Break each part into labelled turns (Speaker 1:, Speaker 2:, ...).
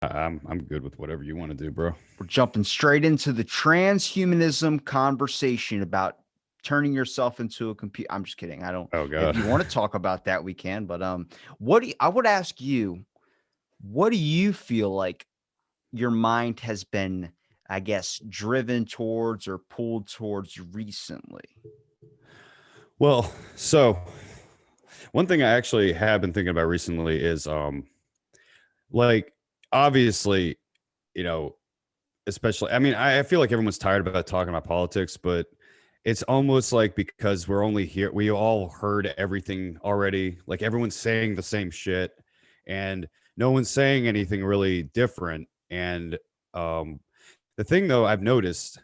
Speaker 1: I'm good with whatever you want to do, bro.
Speaker 2: We're jumping straight into the transhumanism conversation about turning yourself into a computer. I'm just kidding. I don't.
Speaker 1: Oh
Speaker 2: If
Speaker 1: God.
Speaker 2: you want to talk about that, we can. But I would ask you, what do you feel like your mind has been, I guess, driven towards or pulled towards recently?
Speaker 1: Well, so one thing I actually have been thinking about recently is like obviously, you know, especially I mean, I feel like everyone's tired about talking about politics, but it's almost like because we're only here, we all heard everything already. Like everyone's saying the same shit and no one's saying anything really different. And um the thing though I've noticed,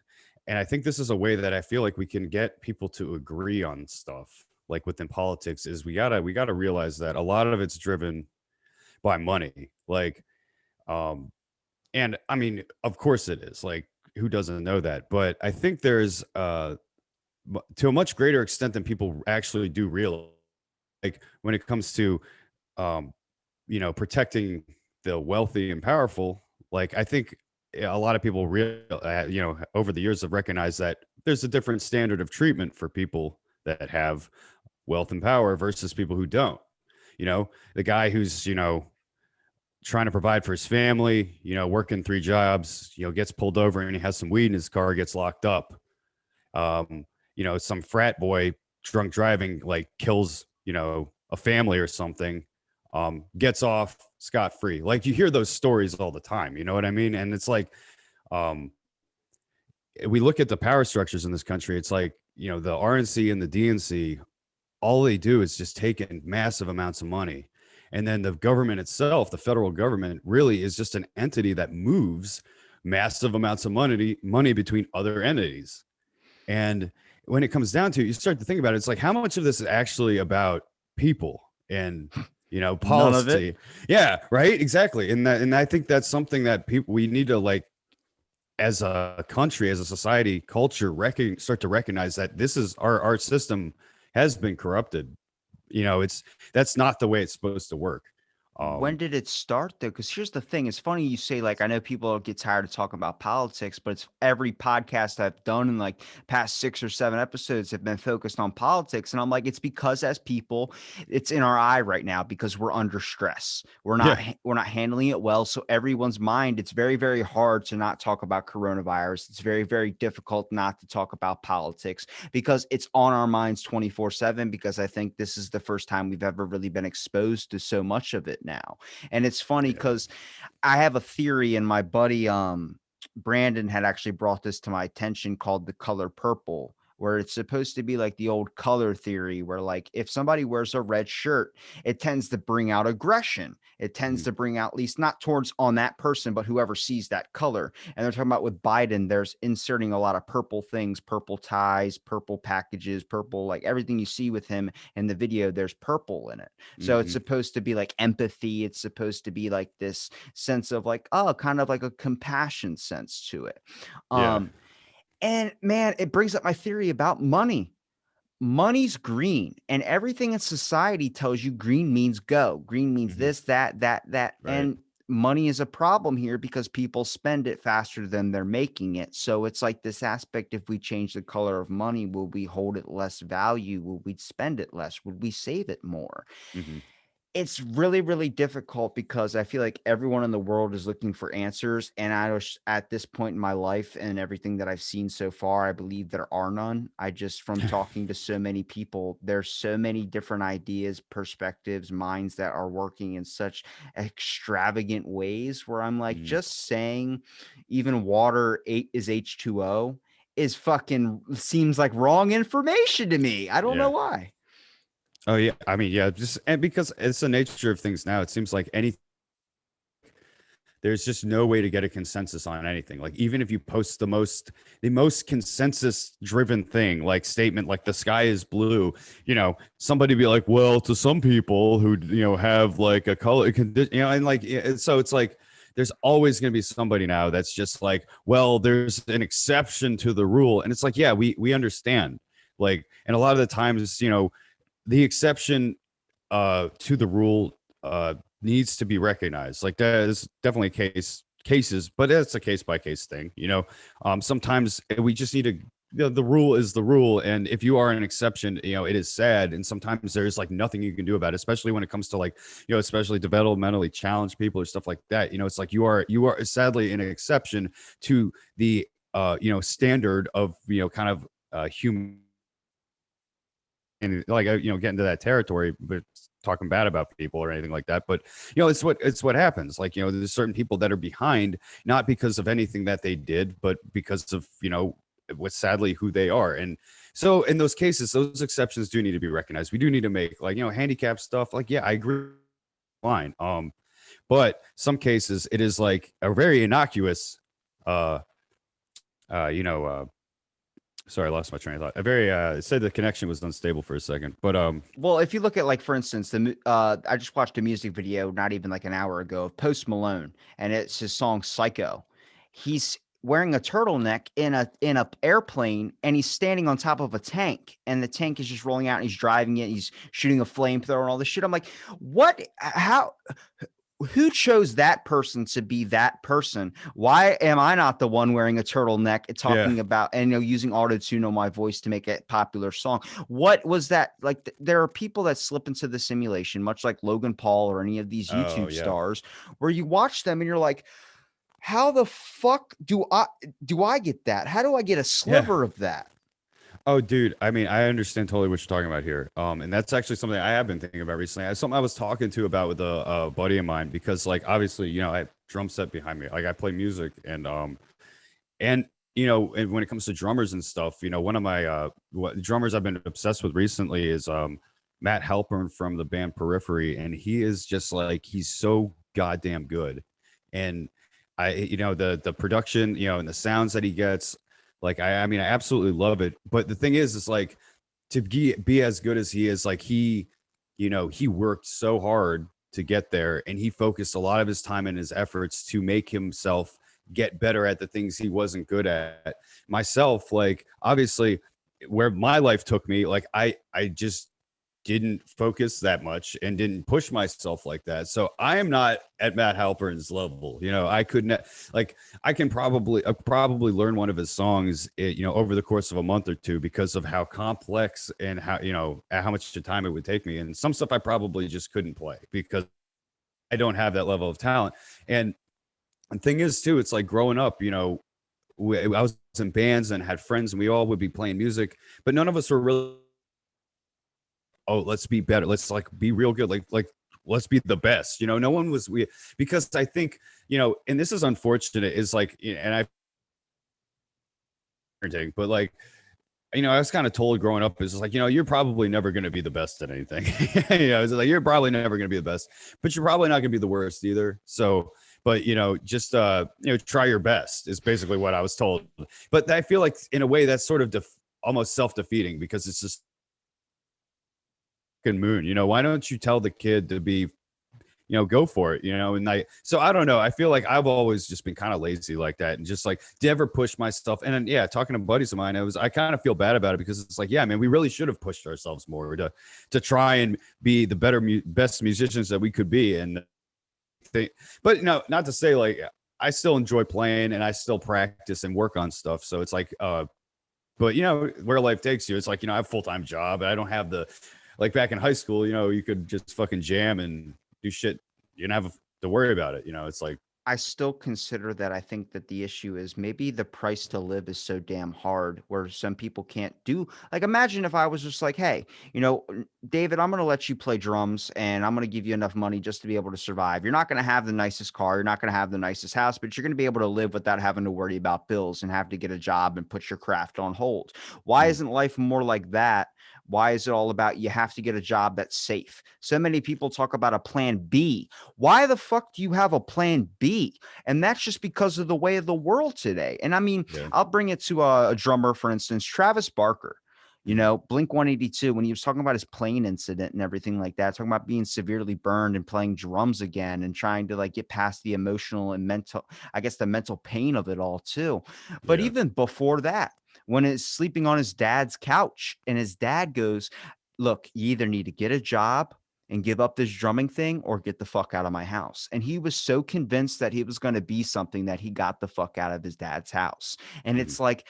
Speaker 1: and I think this is a way that I feel like we can get people to agree on stuff like within politics is we gotta realize that a lot of it's driven by money. Like um and I mean, of course it is. Like, who doesn't know that? But I think there's, to a much greater extent than people actually do realize, like when it comes to, um, protecting the wealthy and powerful. Like, I think a lot of people over the years have recognized that there's a different standard of treatment for people that have wealth and power versus people who don't. The guy who's trying to provide for his family, working three jobs, gets pulled over and he has some weed in his car, gets locked up. Some frat boy drunk driving like kills, a family or something, gets off scot free. Like you hear those stories all the time, you know what I mean? And it's like, um, we look at the power structures in this country, it's like, the RNC and the DNC, all they do is just take in massive amounts of money. And then the government itself, the federal government, really is just an entity that moves massive amounts of money between other entities. And when it comes down to it, you start to think about it, it's like how much of this is actually about people and
Speaker 2: None of it.
Speaker 1: policy. Yeah, right, exactly. And I think that's something that people we need to like as a country, as a society, culture, start to recognize that this is our system has been corrupted. It's that's not the way it's supposed to work.
Speaker 2: When
Speaker 1: Um,
Speaker 2: did it start though? Because here's the thing. It's funny you say, like, I know people get tired of talking about politics, but it's every podcast I've done in like past 6 or 7 episodes have been focused on politics. And I'm like, it's because as people, it's in our eye right now because we're under stress.
Speaker 1: yeah,
Speaker 2: We're not handling it well. So everyone's mind, it's very, very hard to not talk about coronavirus. It's very, very difficult not to talk about politics because it's on our minds 24/7, because I think this is the first time we've ever really been exposed to so much of it now. And it's funny
Speaker 1: yeah.
Speaker 2: because I have a theory, and my buddy Brandon had actually brought this to my attention, called the color purple, where it's supposed to be like the old color theory, where like if somebody wears a red shirt, it tends to bring out aggression. It tends
Speaker 1: Mhm.
Speaker 2: to bring out, at least not towards on that person, but whoever sees that color. And they're talking about with Biden, there's inserting a lot of purple things, purple ties, purple packages, purple, like everything you see with him in the video, there's purple in it. So it's
Speaker 1: Mhm.
Speaker 2: supposed to be like empathy. It's supposed to be like this sense of like, oh, kind of like a compassion sense to it.
Speaker 1: Yeah.
Speaker 2: Um, and man, it brings up my theory about money. Money's green, and everything in society tells you green means go. Green means
Speaker 1: Mhm.
Speaker 2: this, that.
Speaker 1: Right.
Speaker 2: And money is a problem here because people spend it faster than they're making it. So it's like this aspect: if we change the color of money, will we hold it less value? Will we spend it less? Would we save it more?
Speaker 1: Mhm.
Speaker 2: It's really, really difficult because I feel like everyone in the world is looking for answers. And I was at this point in my life and everything that I've seen so far, I believe there are none. I just, from talking to so many people, there's so many different ideas, perspectives, minds that are working in such extravagant ways where I'm like,
Speaker 1: Mhm.
Speaker 2: just saying even water is H2O is fucking seems like wrong information to me. I don't know
Speaker 1: Yeah.
Speaker 2: why.
Speaker 1: Oh yeah. I mean, yeah. Just and because it's the nature of things now, it seems like any there's just no way to get a consensus on anything. Like even if you post the most consensus driven thing, like statement like the sky is blue, somebody be like, well, to some people who have like a color condition, and like so it's like there's always going to be somebody now that's just like, well, there's an exception to the rule, and it's like, yeah, we understand, like, and a lot of the times, the exception to the rule needs to be recognized. Like that is definitely cases, but it's a case by case thing. Sometimes we just need to. The rule is the rule, and if you are an exception, it is sad, and sometimes there's like nothing you can do about it, especially when it comes to like especially developmentally challenged people or stuff like that. It's like you are sadly an exception to the standard of kind of human, and like get into that territory, but talking bad about people or anything like that. But it's what happens. Like there's certain people that are behind, not because of anything that they did, but because of what's sadly who they are. And so in those cases, those exceptions do need to be recognized. We do need to make like handicap stuff. Like I agree, fine. But some cases it is like a very innocuous uh you know sorry, I lost my train of thought. A very it said the connection was unstable for a second, but
Speaker 2: Well, if you look at, like, for instance, I just watched a music video not even like an hour ago of Post Malone, and it's his song Psycho. He's wearing a turtleneck in a airplane, and he's standing on top of a tank, and the tank is just rolling out, and he's driving it. He's shooting a flamethrower and all this shit. I'm like, what? How? Who chose that person to be that person? Why am I not the one wearing a turtleneck and
Speaker 1: yeah.
Speaker 2: talking about and using auto tune on my voice to make a popular song? What was that like? There are people that slip into the simulation, much like Logan Paul or any of these
Speaker 1: Oh
Speaker 2: YouTube
Speaker 1: yeah.
Speaker 2: stars, where you watch them and you're like, how the fuck do I get that? How do I get a
Speaker 1: Yeah.
Speaker 2: sliver of that?
Speaker 1: Oh, dude. I mean, I understand totally what you're talking about here. And that's actually something I have been thinking about recently. Something I was talking to about with a buddy of mine because, like, obviously, I have drum set behind me. Like, I play music, and and when it comes to drummers and stuff, one of my drummers I've been obsessed with recently is Matt Halpern from the band Periphery, and he is just like he's so goddamn good, and the production, and the sounds that he gets, like I mean I absolutely love it. But the thing is like to be as good as he is, like he worked so hard to get there, and he focused a lot of his time and his efforts to make himself get better at the things he wasn't good at. Myself, like obviously where my life took me, like I just didn't focus that much and didn't push myself like that. So I am not at Matt Halpern's level. I couldn't like I can probably learn one of his songs, over the course of a month or two because of how complex and how much time it would take me. And some stuff I probably just couldn't play because I don't have that level of talent. And the thing is too, it's like growing up, I was in bands and had friends and we all would be playing music, but none of us were really, oh, let's be better. Let's like be real good. Like let's be the best. No one was because I think, and this is unfortunate, is like, and but like, I was kind of told growing up is just like, you're probably never going to be the best at anything. It's like you're probably never going to be the best, but you're probably not going to be the worst either. So, but just try your best is basically what I was told. But I feel like in a way that's sort of almost self-defeating because it's just moon. Why don't you tell the kid to be, go for it, and so I don't know. I feel like I've always just been kind of lazy like that and just like never push myself. And then, yeah, talking to buddies of mine, I kind of feel bad about it because it's like, yeah, man, we really should have pushed ourselves more to try and be the best musicians that we could be. And but not to say like I still enjoy playing and I still practice and work on stuff. So it's like, but where life takes you, it's like, I have a full-time job. I don't have the, like back in high school, you could just fucking jam and do shit. You don't have to worry about it. It's like,
Speaker 2: I still consider that I think that the issue is maybe the price to live is so damn hard where some people can't do like imagine if I was just like, hey, David, I'm gonna let you play drums and I'm gonna give you enough money just to be able to survive. You're not gonna have the nicest car, you're not gonna have the nicest house, but you're gonna be able to live without having to worry about bills and have to get a job and put your craft on hold. Why
Speaker 1: mm,
Speaker 2: isn't life more like that? Why is it all about you have to get a job that's safe? So many people talk about a plan B. Why the fuck do you have a plan B? And that's just because of the way of the world today. And I mean,
Speaker 1: yeah.
Speaker 2: I'll bring it to a drummer, for instance, Travis Barker.
Speaker 1: Mm,
Speaker 2: Blink 182, when he was talking about his plane incident and everything like that, talking about being severely burned and playing drums again and trying to like get past the emotional and mental, I guess the mental pain of it all too. But
Speaker 1: yeah.
Speaker 2: even before that, when he's sleeping on his dad's couch and his dad goes, look, you either need to get a job and give up this drumming thing or get the fuck out of my house. And he was so convinced that he was going to be something that he got the fuck out of his dad's house. And
Speaker 1: Mhm.
Speaker 2: it's like,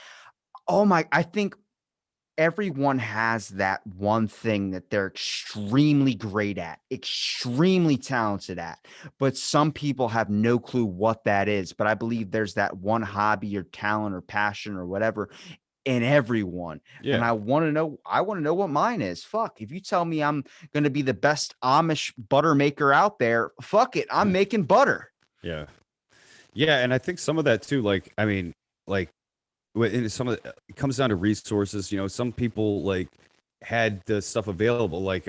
Speaker 2: oh my, I think everyone has that one thing that they're extremely great at, extremely talented at, but some people have no clue what that is. But I believe there's that one hobby or talent or passion or whatever in everyone. And
Speaker 1: Yeah.
Speaker 2: I want to know what mine is. Fuck. If you tell me I'm going to be the best Amish butter maker out there, fuck it. I'm making butter.
Speaker 1: Yeah. Yeah, and I think some of that too, like, I mean, like, and some of it comes down to resources. You know, some people like had the stuff available, like,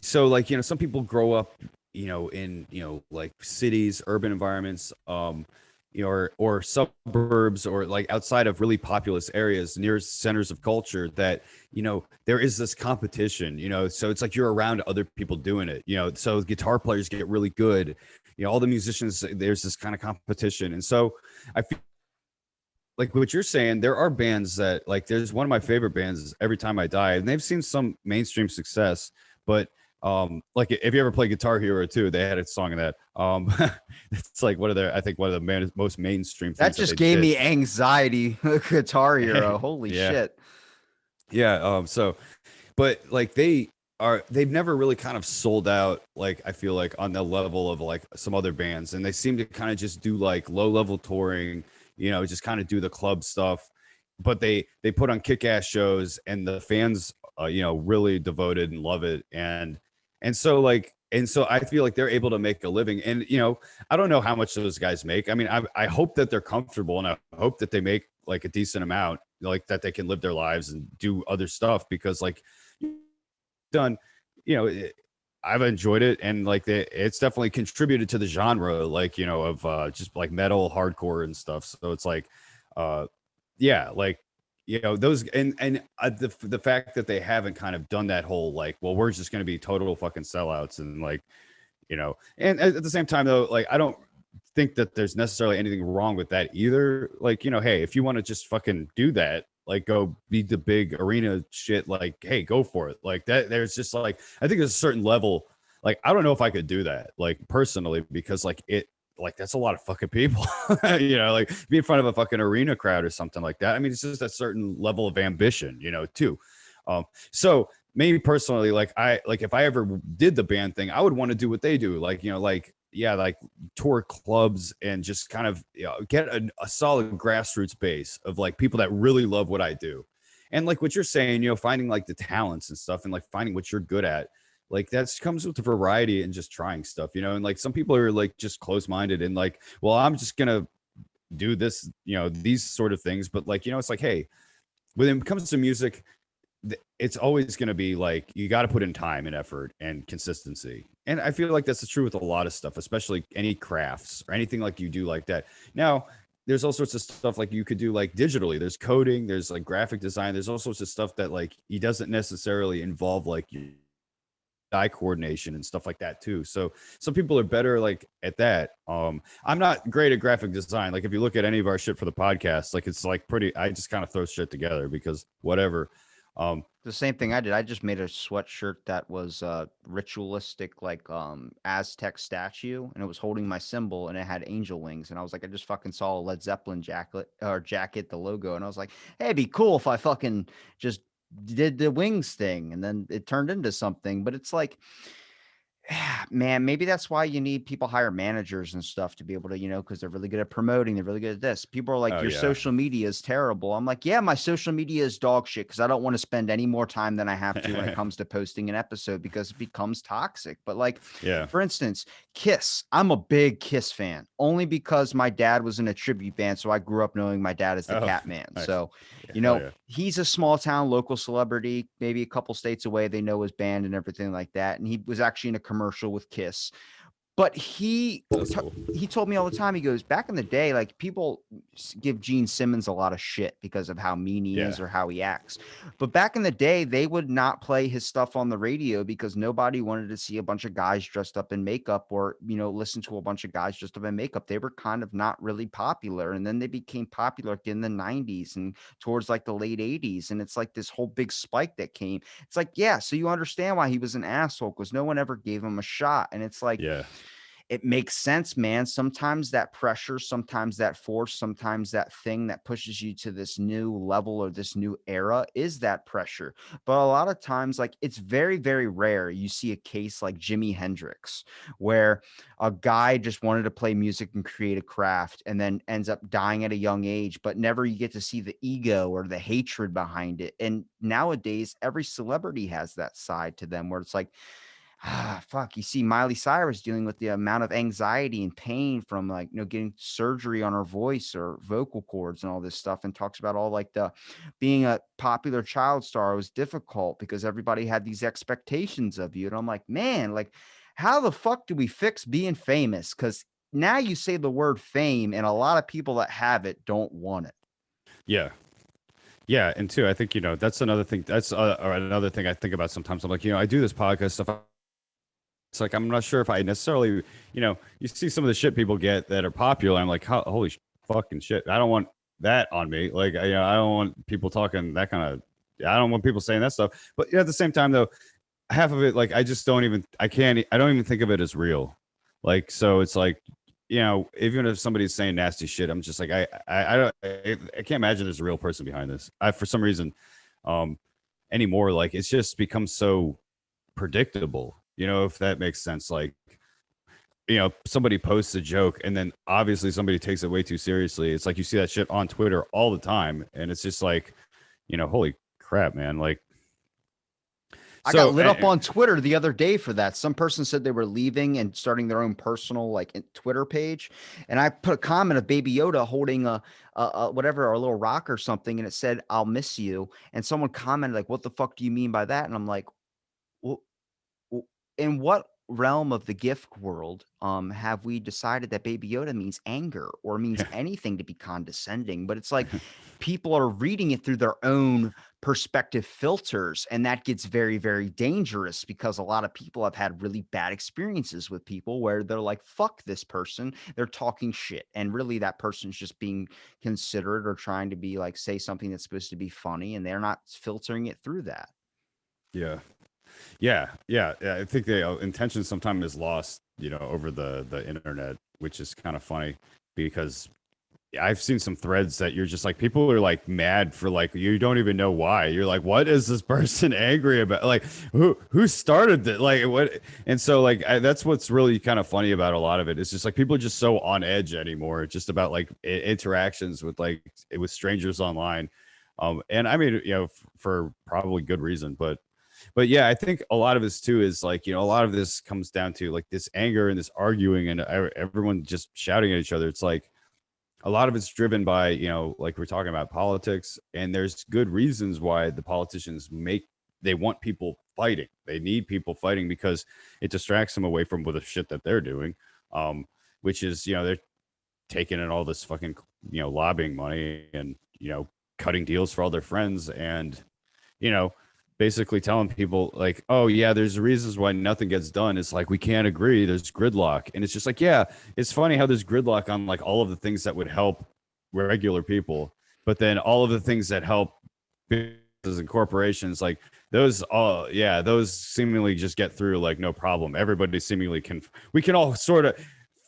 Speaker 1: so like, you know, some people grow up, you know, in, you know, like cities, urban environments, you know, or suburbs, or like outside of really populous areas near centers of culture, that, you know, there is this competition, you know, so it's like you're around other people doing it, you know, so guitar players get really good, you know, all the musicians, there's this kind of competition. And so I feel like what you're saying, there are bands that, like, there's one of my favorite bands is Every Time I Die, and they've seen some mainstream success, but like, if you ever play Guitar Hero 2, they had a song in that. It's like one of their, I think one of the most mainstream
Speaker 2: That
Speaker 1: things that
Speaker 2: just
Speaker 1: they
Speaker 2: gave
Speaker 1: did.
Speaker 2: me anxiety. Guitar Hero. Holy
Speaker 1: Yeah.
Speaker 2: shit.
Speaker 1: Yeah. So, but like, they've never really kind of sold out, like, I feel like, on the level of like some other bands, and they seem to kind of just do like low level touring, you know, just kind of do the club stuff, but they put on kick-ass shows, and the fans, you know, really devoted and love it. And so like, and so I feel like they're able to make a living. And, you know, I don't know how much those guys make. I mean, I hope that they're comfortable, and I hope that they make like a decent amount, like that they can live their lives and do other stuff, because like, done, you know, I've enjoyed it, and like, it's definitely contributed to the genre, like, you know, of just like metal, hardcore, and stuff. So it's like, uh, yeah, like, you know, those, and the fact that they haven't kind of done that whole like, well, we're just going to be total fucking sellouts, and like, you know, and at the same time though, like, I don't think that there's necessarily anything wrong with that either. Like, you know, hey, if you want to just fucking do that, like, go be the big arena shit, like, hey, go for it. Like that, there's just like, I think there's a certain level, like, I don't know if I could do that, like, personally, because like, it, like, that's a lot of fucking people. You know, like, be in front of a fucking arena crowd or something like that. I mean, it's just a certain level of ambition, you know, too. So maybe personally, like, I, like, if I ever did the band thing, I would want to do what they do, like, you know, like, yeah, like, tour clubs and just kind of, you know, get a solid grassroots base of like people that really love what I do. And like what you're saying, you know, finding like the talents and stuff, and like finding what you're good at, like, that comes with the variety and just trying stuff, you know. And like, some people are like just close-minded and like, well, I'm just gonna do this, you know, these sort of things. But like, you know, it's like, hey, when it comes to music, it's always going to be like, you got to put in time and effort and consistency. And I feel like that's the true with a lot of stuff, especially any crafts or anything like you do like that. Now, there's all sorts of stuff like you could do like digitally. There's coding, there's like graphic design, there's all sorts of stuff that like he doesn't necessarily involve like eye coordination and stuff like that too. So some people are better like at that. I'm not great at graphic design. Like, if you look at any of our shit for the podcast, like, it's like pretty, I just kind of throw shit together because whatever. Um,
Speaker 2: The same thing I did. I just made a sweatshirt that was ritualistic, like Aztec statue, and it was holding my symbol, and it had angel wings. And I was like, I just fucking saw a Led Zeppelin jacket, the logo, and I was like, hey, it'd be cool if I fucking just did the wings thing, and then it turned into something. But it's like, man, maybe that's why you need people hire managers and stuff to be able to, because they're really good at promoting. They're really good at this. People are like,
Speaker 1: oh
Speaker 2: your
Speaker 1: yeah.
Speaker 2: social media is terrible. I'm like, yeah, my social media is dog shit because I don't want to spend any more time than I have to when it comes to posting an episode because it becomes toxic. But like,
Speaker 1: Yeah.
Speaker 2: for instance, Kiss. I'm a big Kiss fan only because my dad was in a tribute band. So I grew up knowing my dad as the
Speaker 1: Oh,
Speaker 2: Cat Man.
Speaker 1: nice.
Speaker 2: So,
Speaker 1: Yeah, hell yeah.
Speaker 2: he's a small town local celebrity, maybe a couple states away. They know his band and everything like that. And he was actually in a commercial with Kiss. But
Speaker 1: That's cool.
Speaker 2: he told me all the time. He goes, back in the day, like people give Gene Simmons a lot of shit because of how mean he is
Speaker 1: Yeah.
Speaker 2: or how he acts. But back in the day, they would not play his stuff on the radio because nobody wanted to see a bunch of guys dressed up in makeup, or, listen to a bunch of guys dressed up in makeup. They were kind of not really popular. And then they became popular in the 90s and towards like the late 80s. And it's like this whole big spike that came. It's like, yeah, so you understand why he was an asshole, because no one ever gave him a shot. And it's like,
Speaker 1: Yeah.
Speaker 2: it makes sense, man. Sometimes that pressure, sometimes that force, sometimes that thing that pushes you to this new level or this new era is that pressure. But a lot of times, like, it's very, very rare you see a case like Jimi Hendrix, where a guy just wanted to play music and create a craft and then ends up dying at a young age, but never you get to see the ego or the hatred behind it. And nowadays, every celebrity has that side to them where it's like, fuck, you see Miley Cyrus dealing with the amount of anxiety and pain from, like, getting surgery on her voice or vocal cords and all this stuff, and talks about all like the being a popular child star was difficult because everybody had these expectations of you. And I'm like, man, like, how the fuck do we fix being famous? Because now you say the word fame and a lot of people that have it don't want it.
Speaker 1: Yeah. Yeah. And two, I think, that's another thing. That's or another thing I think about sometimes. I'm like, I do this podcast stuff. It's like, I'm not sure if I necessarily, you see some of the shit people get that are popular. I'm like, holy fucking shit. I don't want that on me. Like, I don't want people talking that kind of, I don't want people saying that stuff. But at the same time, though, half of it, like, I don't even think of it as real. Like, so it's like, even if somebody's saying nasty shit, I'm just like, I can't imagine there's a real person behind this. For some reason, um, anymore, like, it's just become so predictable, if that makes sense. Like, somebody posts a joke and then obviously somebody takes it way too seriously. It's like you see that shit on Twitter all the time. And it's just like, holy crap, man. Like,
Speaker 2: I got
Speaker 1: so,
Speaker 2: lit up on Twitter the other day for that. Some person said they were leaving and starting their own personal Twitter page, and I put a comment of Baby Yoda holding a whatever, a little rock or something, and it said, "I'll miss you." And someone commented like, "What the fuck do you mean by that?" And I'm like, "Well, in what realm of the gift world have we decided that Baby Yoda means anger or means
Speaker 1: yeah,
Speaker 2: anything to be condescending?" But it's like people are reading it through their own perspective filters, and that gets very, very dangerous because a lot of people have had really bad experiences with people where they're like, fuck this person, they're talking shit, and really that person's just being considerate or trying to be like, say something that's supposed to be funny, and they're not filtering it through that.
Speaker 1: yeah, yeah. I think the intention sometimes is lost, over the internet, which is kind of funny because I've seen some threads that you're just like, people are like mad for, like, you don't even know why. You're like, what is this person angry about? Like, who started that? Like, what? And so, like, that's what's really kind of funny about a lot of it. It's just like people are just so on edge anymore, just about like interactions with, like, with strangers online. And I mean, for probably good reason, but yeah, I think a lot of this too is like, a lot of this comes down to like this anger and this arguing and everyone just shouting at each other. It's like a lot of it's driven by, like we're talking about politics, and there's good reasons why the politicians they want people fighting. They need people fighting because it distracts them away from the shit that they're doing, which is, they're taking in all this fucking, lobbying money and, cutting deals for all their friends and, you know, basically telling people like, oh yeah, there's reasons why nothing gets done. It's like we can't agree. There's gridlock, and it's just like, yeah, it's funny how there's gridlock on like all of the things that would help regular people, but then all of the things that help businesses and corporations, like those, all yeah, those seemingly just get through like no problem. Everybody seemingly can. We can all sort of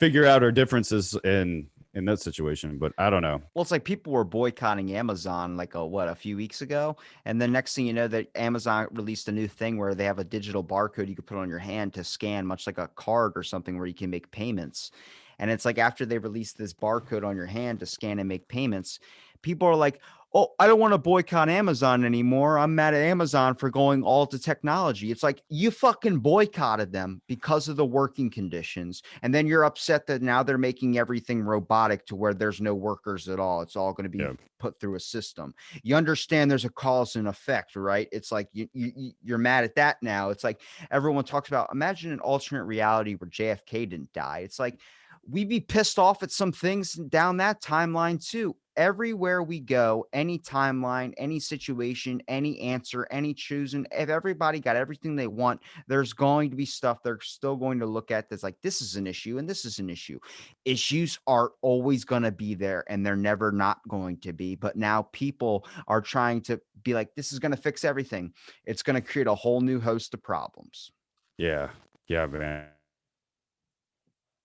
Speaker 1: figure out our differences in that situation, but I don't know.
Speaker 2: Well, it's like people were boycotting Amazon like a few weeks ago, and then next thing you know, that Amazon released a new thing where they have a digital barcode you could put on your hand to scan, much like a card or something, where you can make payments. And it's like after they released this barcode on your hand to scan and make payments, people are like, oh, I don't want to boycott Amazon anymore. I'm mad at Amazon for going all to technology. It's like you fucking boycotted them because of the working conditions. And then you're upset that now they're making everything robotic to where there's no workers at all. It's all going to be
Speaker 1: Yeah.
Speaker 2: put through a system. You understand there's a cause and effect, right? It's like you're mad at that now. It's like everyone talks about, imagine an alternate reality where JFK didn't die. It's like we'd be pissed off at some things down that timeline too. Everywhere we go, any timeline, any situation, any answer, any choosing, if everybody got everything they want, there's going to be stuff they're still going to look at that's like, this is an issue and this is an issue. Issues are always going to be there and they're never not going to be. But now people are trying to be like, this is going to fix everything. It's going to create a whole new host of problems.
Speaker 1: Yeah. Yeah, man.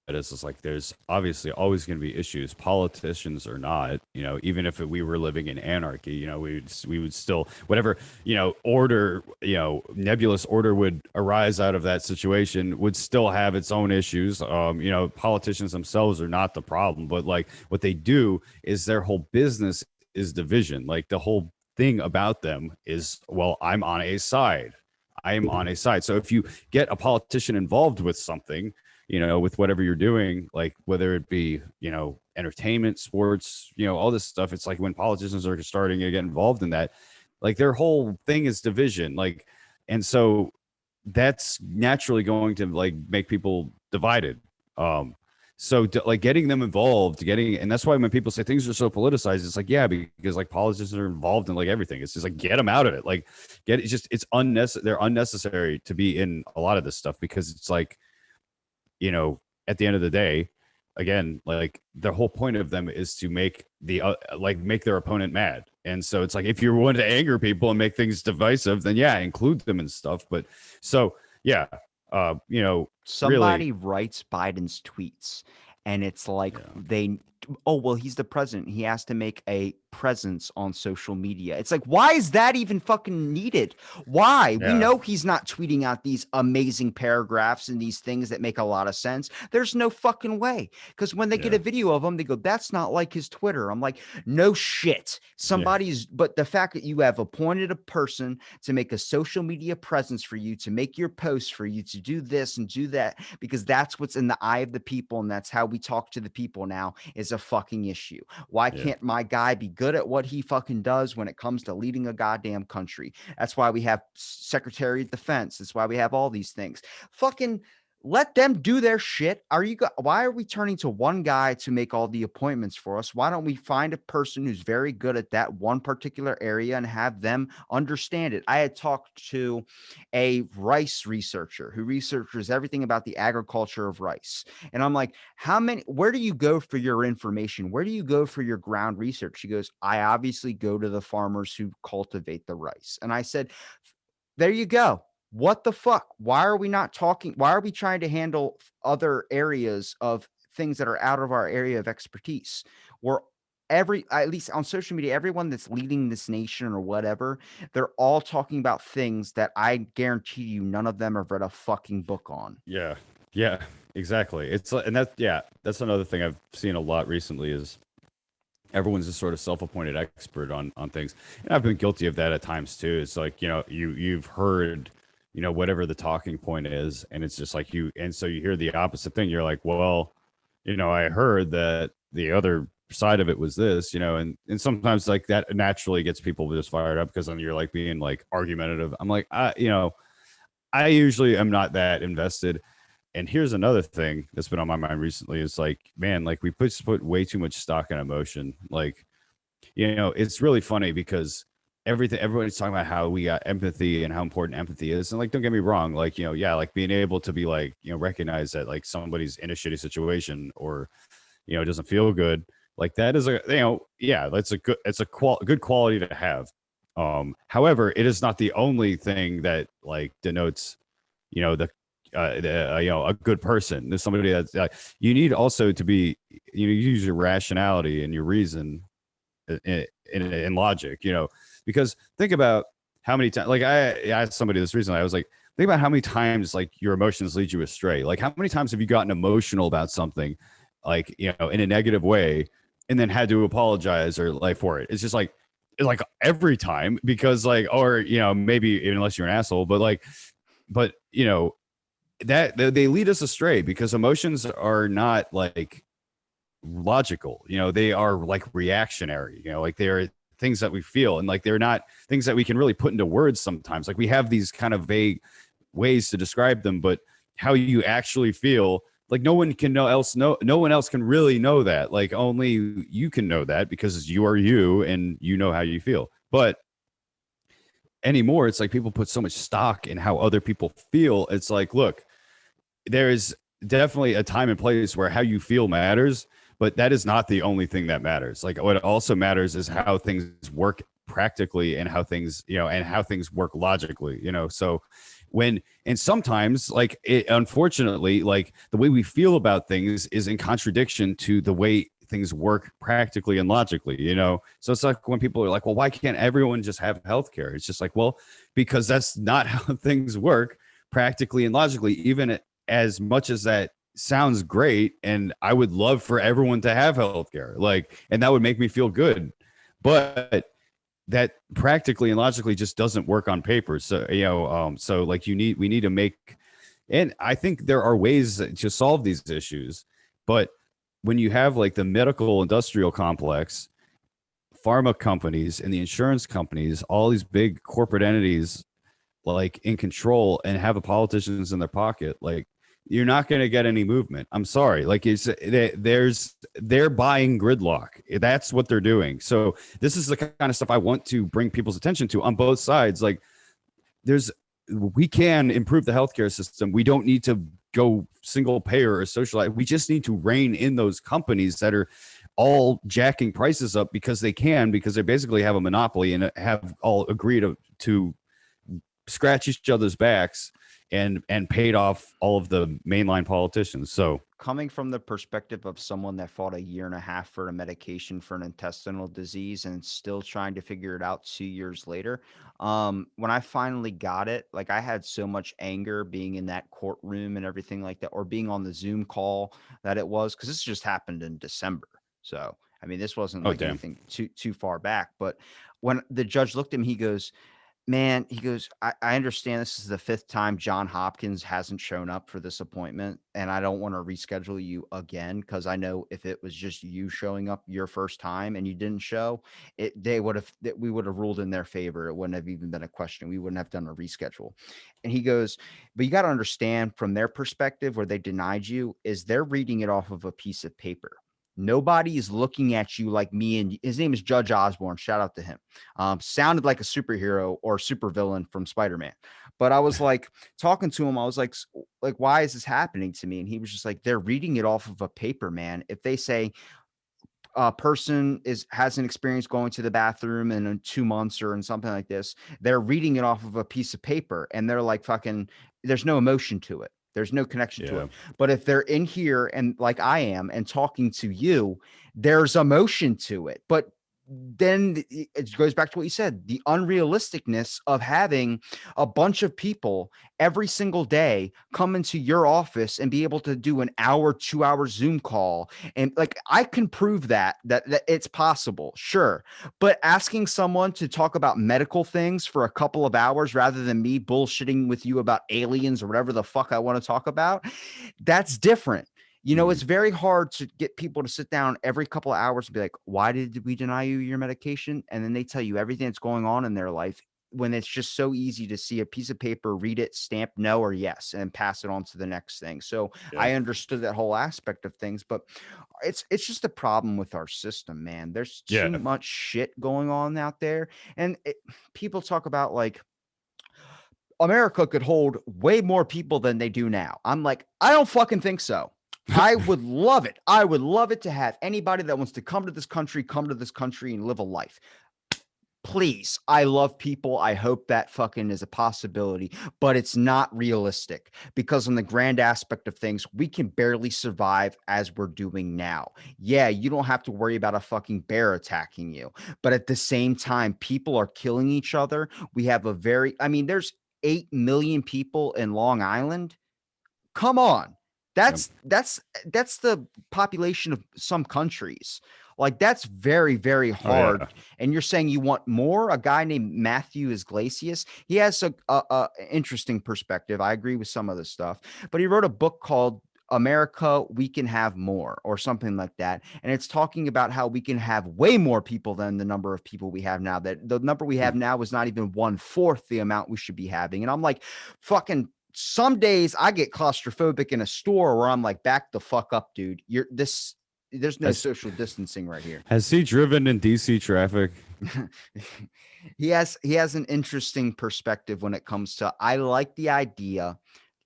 Speaker 1: It is just like there's obviously always going to be issues, politicians or not, even if we were living in anarchy, we would still, whatever, order, nebulous order would arise out of that situation would still have its own issues. Politicians themselves are not the problem, but like what they do is their whole business is division. Like the whole thing about them is, well, I'm on a side. I am on a side. So if you get a politician involved with something, with whatever you're doing, like whether it be, entertainment, sports, all this stuff, it's like when politicians are starting to get involved in that, like their whole thing is division. Like, and so that's naturally going to like make people divided. So like getting them involved, and that's why when people say things are so politicized, it's like, yeah, because like politicians are involved in like everything. It's just like, get them out of it. Like it's unnecessary. They're unnecessary to be in a lot of this stuff because it's like, at the end of the day, again, like the whole point of them is to make make their opponent mad. And so it's like, if you're willing to anger people and make things divisive, then yeah, include them and stuff. But so, yeah,
Speaker 2: Somebody
Speaker 1: really,
Speaker 2: writes Biden's tweets and it's like
Speaker 1: yeah,
Speaker 2: they, oh, well, he's the president. He has to make a presence on social media. It's like, why is that even fucking needed? Why? We
Speaker 1: yeah,
Speaker 2: know he's not tweeting out these amazing paragraphs and these things that make a lot of sense. There's no fucking way. Because when they get
Speaker 1: yeah,
Speaker 2: a video of him, they go, that's not like his Twitter. I'm like, no shit.
Speaker 1: yeah,
Speaker 2: But the fact that you have appointed a person to make a social media presence for you, to make your posts for you, to do this and do that, because that's what's in the eye of the people. And that's how we talk to the people now, is a fucking issue. Why
Speaker 1: yeah,
Speaker 2: can't my guy be good at what he fucking does when it comes to leading a goddamn country? That's why we have Secretary of Defense. That's why we have all these things. Fucking let them do their shit. Why are we turning to one guy to make all the appointments for us? Why don't we find a person who's very good at that one particular area and have them understand it? I had talked to a rice researcher who researches everything about the agriculture of rice. And I'm like, where do you go for your information? Where do you go for your ground research? She goes, I obviously go to the farmers who cultivate the rice. And I said, there you go. What the fuck? Why are we not talking? Why are we trying to handle other areas of things that are out of our area of expertise? We're at least on social media, everyone that's leading this nation or whatever, they're all talking about things that I guarantee you none of them have read a fucking book on.
Speaker 1: yeah, yeah, exactly. It's like, and that's another thing I've seen a lot recently is everyone's just sort of self-appointed expert on things, and I've been guilty of that at times too. It's like, you've heard, whatever the talking point is, and it's just like and so you hear the opposite thing. You're like, well, I heard that the other side of it was this, and sometimes like that naturally gets people just fired up because then you're like being like argumentative. I'm like, I usually am not that invested. And here's another thing that's been on my mind recently is like, man, like we put way too much stock in emotion. Like, it's really funny because everybody's talking about how we got empathy and how important empathy is. And like, don't get me wrong, like, yeah, like being able to be like, recognize that like somebody's in a shitty situation or, doesn't feel good. Like that is yeah, that's good quality to have. However, it is not the only thing that like denotes, the a good person. There's somebody that's you need also to be, use your rationality and your reason in logic, because think about how many times, like I asked somebody this recently, I was like, think about how many times like your emotions lead you astray. Like how many times have you gotten emotional about something, like, in a negative way and then had to apologize or like for it? It's just like, like every time, because like, or maybe unless you're an asshole, but like, but that they lead us astray because emotions are not like logical. They are like reactionary. Like they are things that we feel, and like they're not things that we can really put into words sometimes. Like we have these kind of vague ways to describe them, but how you actually feel, like no one can no one else can really know that. Like only you can know that because you are you and you know how you feel. But anymore, it's like people put so much stock in how other people feel. It's like, look, there is definitely a time and place where how you feel matters, but that is not the only thing that matters. Like what also matters is how things work practically, and how things, and how things work logically, So and sometimes like unfortunately, like the way we feel about things is in contradiction to the way things work practically and logically. So it's like when people are like, well, why can't everyone just have healthcare? It's just like, well, because that's not how things work practically and logically, even as much as that sounds great. And I would love for everyone to have healthcare, like, and that would make me feel good. But that practically and logically just doesn't work on paper. So, so like we need to make, and I think there are ways to solve these issues. But when you have like the medical industrial complex, pharma companies and the insurance companies, all these big corporate entities like in control and have the politicians in their pocket, like you're not going to get any movement. I'm sorry. Like they're buying gridlock. That's what they're doing. So this is the kind of stuff I want to bring people's attention to on both sides. Like we can improve the healthcare system. We don't need to go single payer or socialize. We just need to rein in those companies that are all jacking prices up because they can, because they basically have a monopoly and have all agreed to scratch each other's backs and paid off all of the mainline politicians. So
Speaker 2: Coming from the perspective of someone that fought a year and a half for a medication for an intestinal disease and still trying to figure it out 2 years later, when I finally got it, like I had so much anger being in that courtroom and everything like that, or being on the Zoom call that it was, because this just happened in December. So I mean, this wasn't
Speaker 1: oh
Speaker 2: like
Speaker 1: damn.
Speaker 2: anything too far back. But when the judge looked at me, he goes, man, he goes, I understand this is the fifth time John Hopkins hasn't shown up for this appointment, and I don't want to reschedule you again because I know if it was just you showing up your first time and you didn't show, we would have ruled in their favor. It wouldn't have even been a question. We wouldn't have done a reschedule. And he goes, but you got to understand from their perspective where they denied you is they're reading it off of a piece of paper. Nobody is looking at you like me. And his name is Judge Osborne. Shout out to him. Sounded like a superhero or supervillain from Spider-Man. But I was like talking to him. I was like, why is this happening to me? And he was just like, they're reading it off of a paper, man. If they say a person has an experience going to the bathroom in 2 months or in something like this, they're reading it off of a piece of paper and they're like fucking, there's no emotion to it. There's no connection to
Speaker 1: Yeah.
Speaker 2: it. But if they're in here and like I am and talking to you, there's emotion to it. But then it goes back to what you said, the unrealisticness of having a bunch of people every single day come into your office and be able to do an hour, 2 hour Zoom call. And like, I can prove that it's possible. Sure. But asking someone to talk about medical things for a couple of hours rather than me bullshitting with you about aliens or whatever the fuck I want to talk about, that's different. It's very hard to get people to sit down every couple of hours and be like, why did we deny you your medication? And then they tell you everything that's going on in their life when it's just so easy to see a piece of paper, read it, stamp no or yes, and pass it on to the next thing. So
Speaker 1: Yeah.
Speaker 2: I understood that whole aspect of things, but it's just a problem with our system, man. There's too
Speaker 1: Yeah.
Speaker 2: much shit going on out there. And people talk about like, America could hold way more people than they do now. I'm like, I don't fucking think so. I would love it. I would love it to have anybody that wants to come to this country and live a life. Please, I love people. I hope that fucking is a possibility, but it's not realistic because on the grand aspect of things, we can barely survive as we're doing now. Yeah, you don't have to worry about a fucking bear attacking you, but at the same time, people are killing each other. We have there's 8 million people in Long Island. Come on.
Speaker 1: Yep.
Speaker 2: That's the population of some countries. Like that's very, very
Speaker 1: Oh
Speaker 2: hard.
Speaker 1: yeah.
Speaker 2: And you're saying you want more? A guy named Matthew Iglesias, he has a interesting perspective. I agree with some of the stuff, but he wrote a book called America, We Can Have More, or something like that. And it's talking about how we can have way more people than the number of people we have now. That the number we have now is not even 1/4 the amount we should be having. And I'm like, fucking some days I get claustrophobic in a store where I'm like, back the fuck up, dude. You're this, there's no
Speaker 1: Has
Speaker 2: social distancing right here.
Speaker 1: has he driven in DC traffic?
Speaker 2: He has an interesting perspective when it comes to, I like the idea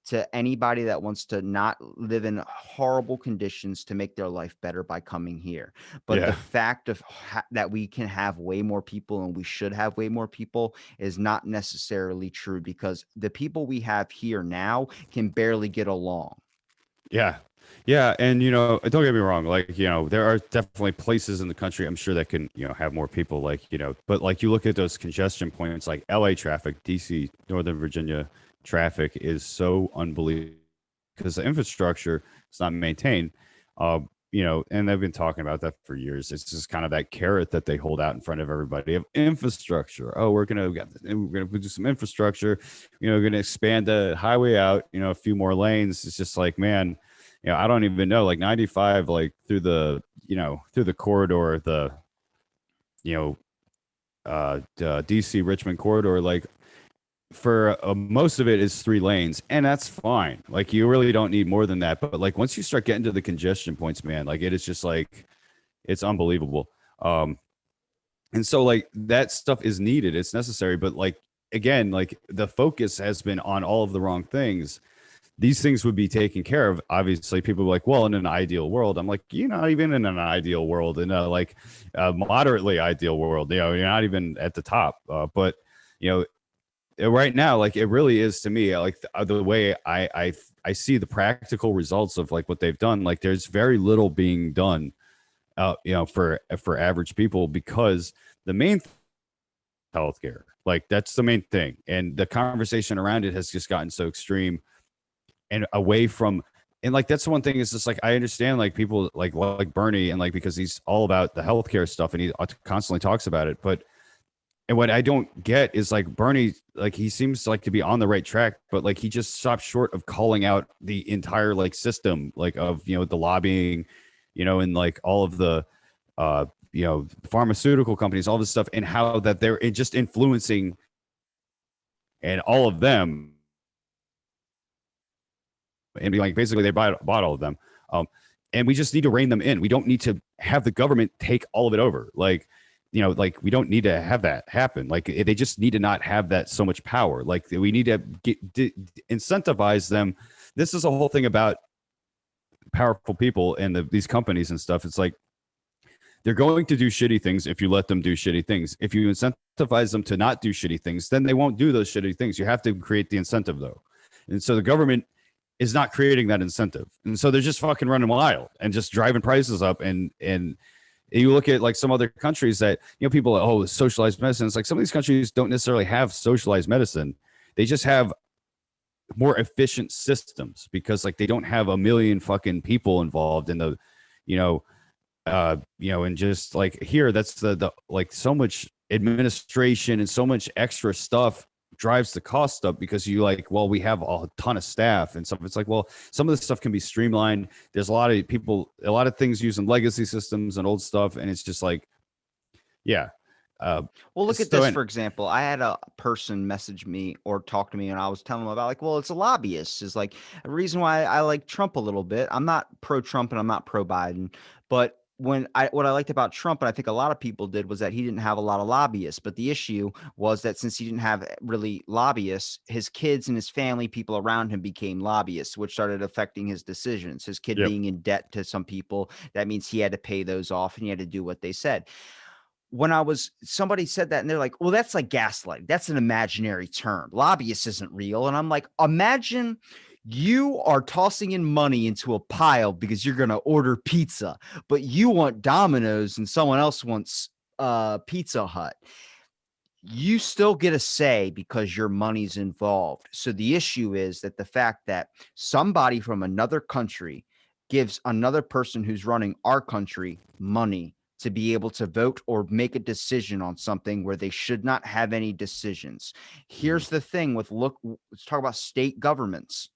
Speaker 2: to anybody that wants to not live in horrible conditions to make their life better by coming here. But the
Speaker 1: Yeah.
Speaker 2: fact of that we can have way more people and we should have way more people is not necessarily true, because the people we have here now can barely get along.
Speaker 1: Yeah. Yeah. And, don't get me wrong. Like, there are definitely places in the country, I'm sure, that can, have more people, like, but like you look at those congestion points, like LA traffic, DC, Northern Virginia traffic is so unbelievable because the infrastructure is not maintained. And they've been talking about that for years. It's just kind of that carrot that they hold out in front of everybody of infrastructure. Oh, we're gonna do some infrastructure. We're gonna expand the highway out. A few more lanes. It's just like, man, I don't even know. Like 95, like through the corridor, you know, DC Richmond corridor, like for most of it is 3 lanes, and that's fine. Like you really don't need more than that. But like once you start getting to the congestion points, man, like it is just like it's unbelievable. And so like that stuff is needed, it's necessary, but like again, like the focus has been on all of the wrong things. These things would be taken care of. Obviously, people are like, well, in an ideal world. I'm like, you're not even in an ideal world, in a like a moderately ideal world. You're not even at the top. But you know, right now, like it really is to me, like the way I see the practical results of like what they've done. Like there's very little being done, for average people, because the main healthcare, like that's the main thing, and the conversation around it has just gotten so extreme and away from. And like that's the one thing is just like I understand like people like Bernie, and like because he's all about the healthcare stuff and he constantly talks about it, but and what I don't get is like Bernie, like he seems like to be on the right track, but like he just stops short of calling out the entire like system, like of the lobbying, and like all of the pharmaceutical companies, all this stuff, and how that they're just influencing and all of them, and be like basically they bought all of them. And we just need to rein them in. We don't need to have the government take all of it over. Like like we don't need to have that happen. Like they just need to not have that so much power. Like we need to incentivize them. This is a whole thing about powerful people and these companies and stuff. It's like they're going to do shitty things if you let them do shitty things. If you incentivize them to not do shitty things, then they won't do those shitty things. You have to create the incentive though. And so the government is not creating that incentive. And so they're just fucking running wild and just driving prices up. And you look at like some other countries that, people, socialized medicine. It's like some of these countries don't necessarily have socialized medicine. They just have more efficient systems because like they don't have a million fucking people involved in the, and just like here, that's the like so much administration and so much extra stuff drives the cost up because we have a ton of staff and stuff. It's like, well, some of this stuff can be streamlined. There's a lot of people, a lot of things using legacy systems and old stuff. And it's just like, yeah.
Speaker 2: Well, look at this, for example. I had a person message me or talk to me, and I was telling them about like, well, it's a lobbyist. Is like a reason why I like Trump a little bit. I'm not pro Trump and I'm not pro Biden, but what I liked about Trump, and I think a lot of people did, was that he didn't have a lot of lobbyists. But the issue was that since he didn't have really lobbyists, his kids and his family, people around him, became lobbyists, which started affecting his decisions. His kid
Speaker 1: Yep.
Speaker 2: being in debt to some people, that means he had to pay those off and he had to do what they said. Somebody said that and they're like, well, that's like gaslighting. That's an imaginary term. Lobbyist isn't real. And I'm like, imagine you are tossing in money into a pile because you're going to order pizza, but you want Domino's and someone else wants Pizza Hut. You still get a say because your money's involved. So the issue is that the fact that somebody from another country gives another person who's running our country money to be able to vote or make a decision on something where they should not have any decisions.
Speaker 1: Mhm.
Speaker 2: Here's the thing with let's talk about state governments.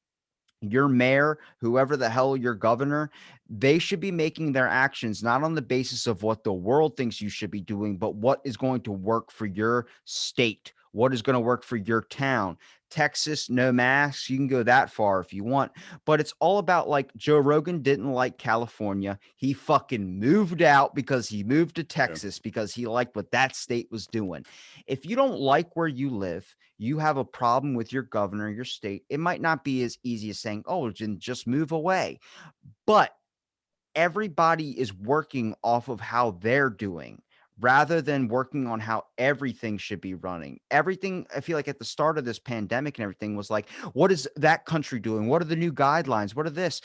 Speaker 2: Your mayor, whoever the hell your governor, they should be making their actions not on the basis of what the world thinks you should be doing, but what is going to work for your state, what is going to work for your town. Texas, no masks. You can go that far if you want, but it's all about, like, Joe Rogan didn't like California. He fucking moved out because he moved to
Speaker 1: Yeah.
Speaker 2: Texas because he liked what that state was doing. If you don't like where you live, you have a problem with your governor, your state, it might not be as easy as saying, oh, then just move away. But everybody is working off of how they're doing rather than working on how everything should be running. Everything, I feel like at the start of this pandemic and everything was like, what is that country doing? What are the new guidelines? What are this?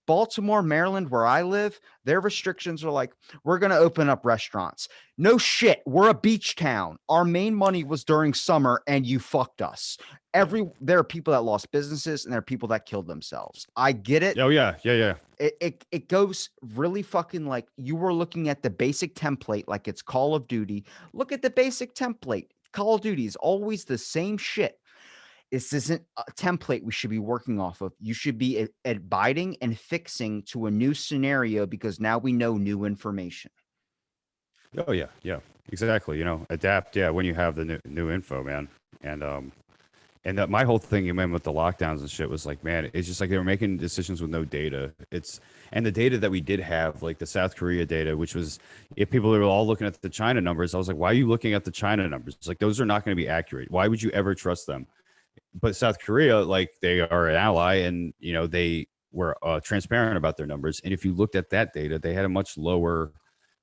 Speaker 2: Baltimore, Maryland, where I live, their restrictions are like, we're going to open up restaurants. No shit. We're a beach town. Our main money was during summer and you fucked us.
Speaker 1: Yeah.
Speaker 2: There are people that lost businesses and there are people that killed themselves. I get it.
Speaker 1: Oh yeah, yeah, yeah.
Speaker 2: It goes really fucking, like, you were looking at the basic template like it's Call of Duty. Look at the basic template. Call of Duty is always the same shit. This isn't a template we should be working off of. You should be abiding and fixing to a new scenario because now we know new information.
Speaker 1: Oh yeah, yeah, exactly. Adapt. Yeah, when you have the new info, man, and that my whole thing, man, with the lockdowns and shit was like, man, it's just like they were making decisions with no data. And the data that we did have, like the South Korea data, which was, if people were all looking at the China numbers, I was like, why are you looking at the China numbers? It's like, those are not going to be accurate. Why would you ever trust them? But South Korea, like, they are an ally, and they were transparent about their numbers. And if you looked at that data, they had a much lower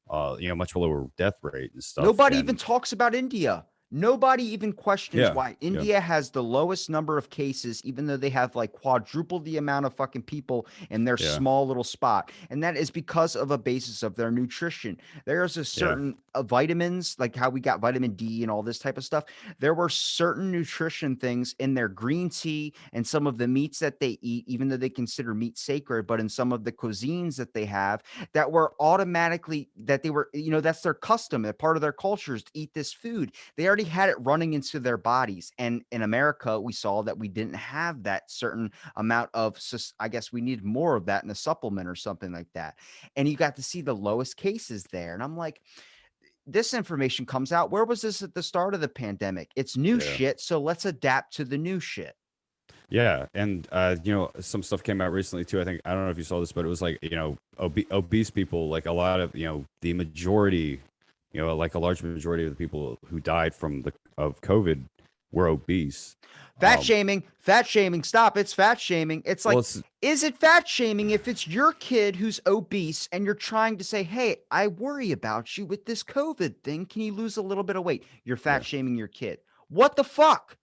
Speaker 1: death rate and stuff.
Speaker 2: Nobody even
Speaker 1: And
Speaker 2: talks about India. Nobody even questions
Speaker 1: yeah,
Speaker 2: why
Speaker 1: yeah,
Speaker 2: India has the lowest number of cases, even though they have like quadruple the amount of fucking people in their
Speaker 1: yeah,
Speaker 2: small little spot. And that is because of a basis of their nutrition. There's a
Speaker 1: yeah,
Speaker 2: certain vitamins, like how we got vitamin D and all this type of stuff. There were certain nutrition things in their green tea and some of the meats that they eat, even though they consider meat sacred, but in some of the cuisines that they have, that were automatically, that they were, that's their custom, that part of their culture is to eat this food. They already had it running into their bodies. And in America, we saw that we didn't have that certain amount of, I guess we need more of that in a supplement or something like that. And you got to see the lowest cases there. And I'm like, this information comes out. Where was this at the start of the pandemic? It's new
Speaker 1: yeah.
Speaker 2: shit. So let's adapt to the new shit.
Speaker 1: Yeah, and some stuff came out recently too. I don't know if you saw this, but it was like, obese people, like a lot of, the majority, like a large majority of the people who died of COVID were obese.
Speaker 2: Fat
Speaker 1: Um,
Speaker 2: shaming, fat shaming. Stop. It's fat shaming. It's
Speaker 1: well,
Speaker 2: like,
Speaker 1: it's
Speaker 2: is it fat shaming if it's your kid who's obese and you're trying to say, hey, I worry about you with this COVID thing. Can you lose a little bit of weight? You're fat
Speaker 1: yeah,
Speaker 2: shaming your kid. What the fuck?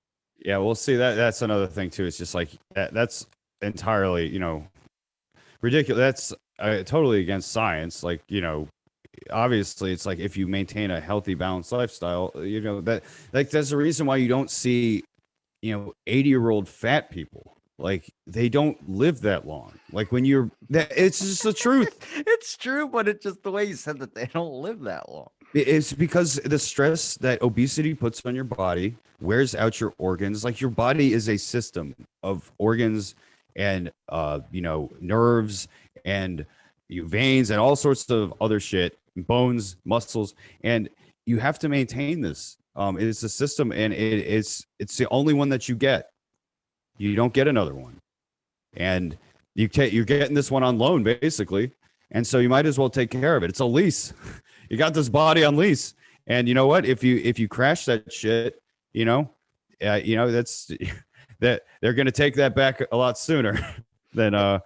Speaker 1: yeah. We'll see that's another thing too. It's just like that's entirely, ridiculous. That's totally against science. Like, obviously it's like if you maintain a healthy, balanced lifestyle, that, like, there's a reason why you don't see 80-year-old fat people. Like, they don't live that long. Like, it's just the truth.
Speaker 2: It's true, but it's just the way you said that they don't live that long.
Speaker 1: It's because the stress that obesity puts on your body wears out your organs. Like, your body is a system of organs and nerves and veins and all sorts of other shit, bones, muscles, and you have to maintain this. It's a system, and it's the only one that you get. You don't get another one, and you're getting this one on loan, basically, and so you might as well take care of it. It's a lease. You got this body on lease, and you know what? If you crash that shit, that's that they're going to take that back a lot sooner than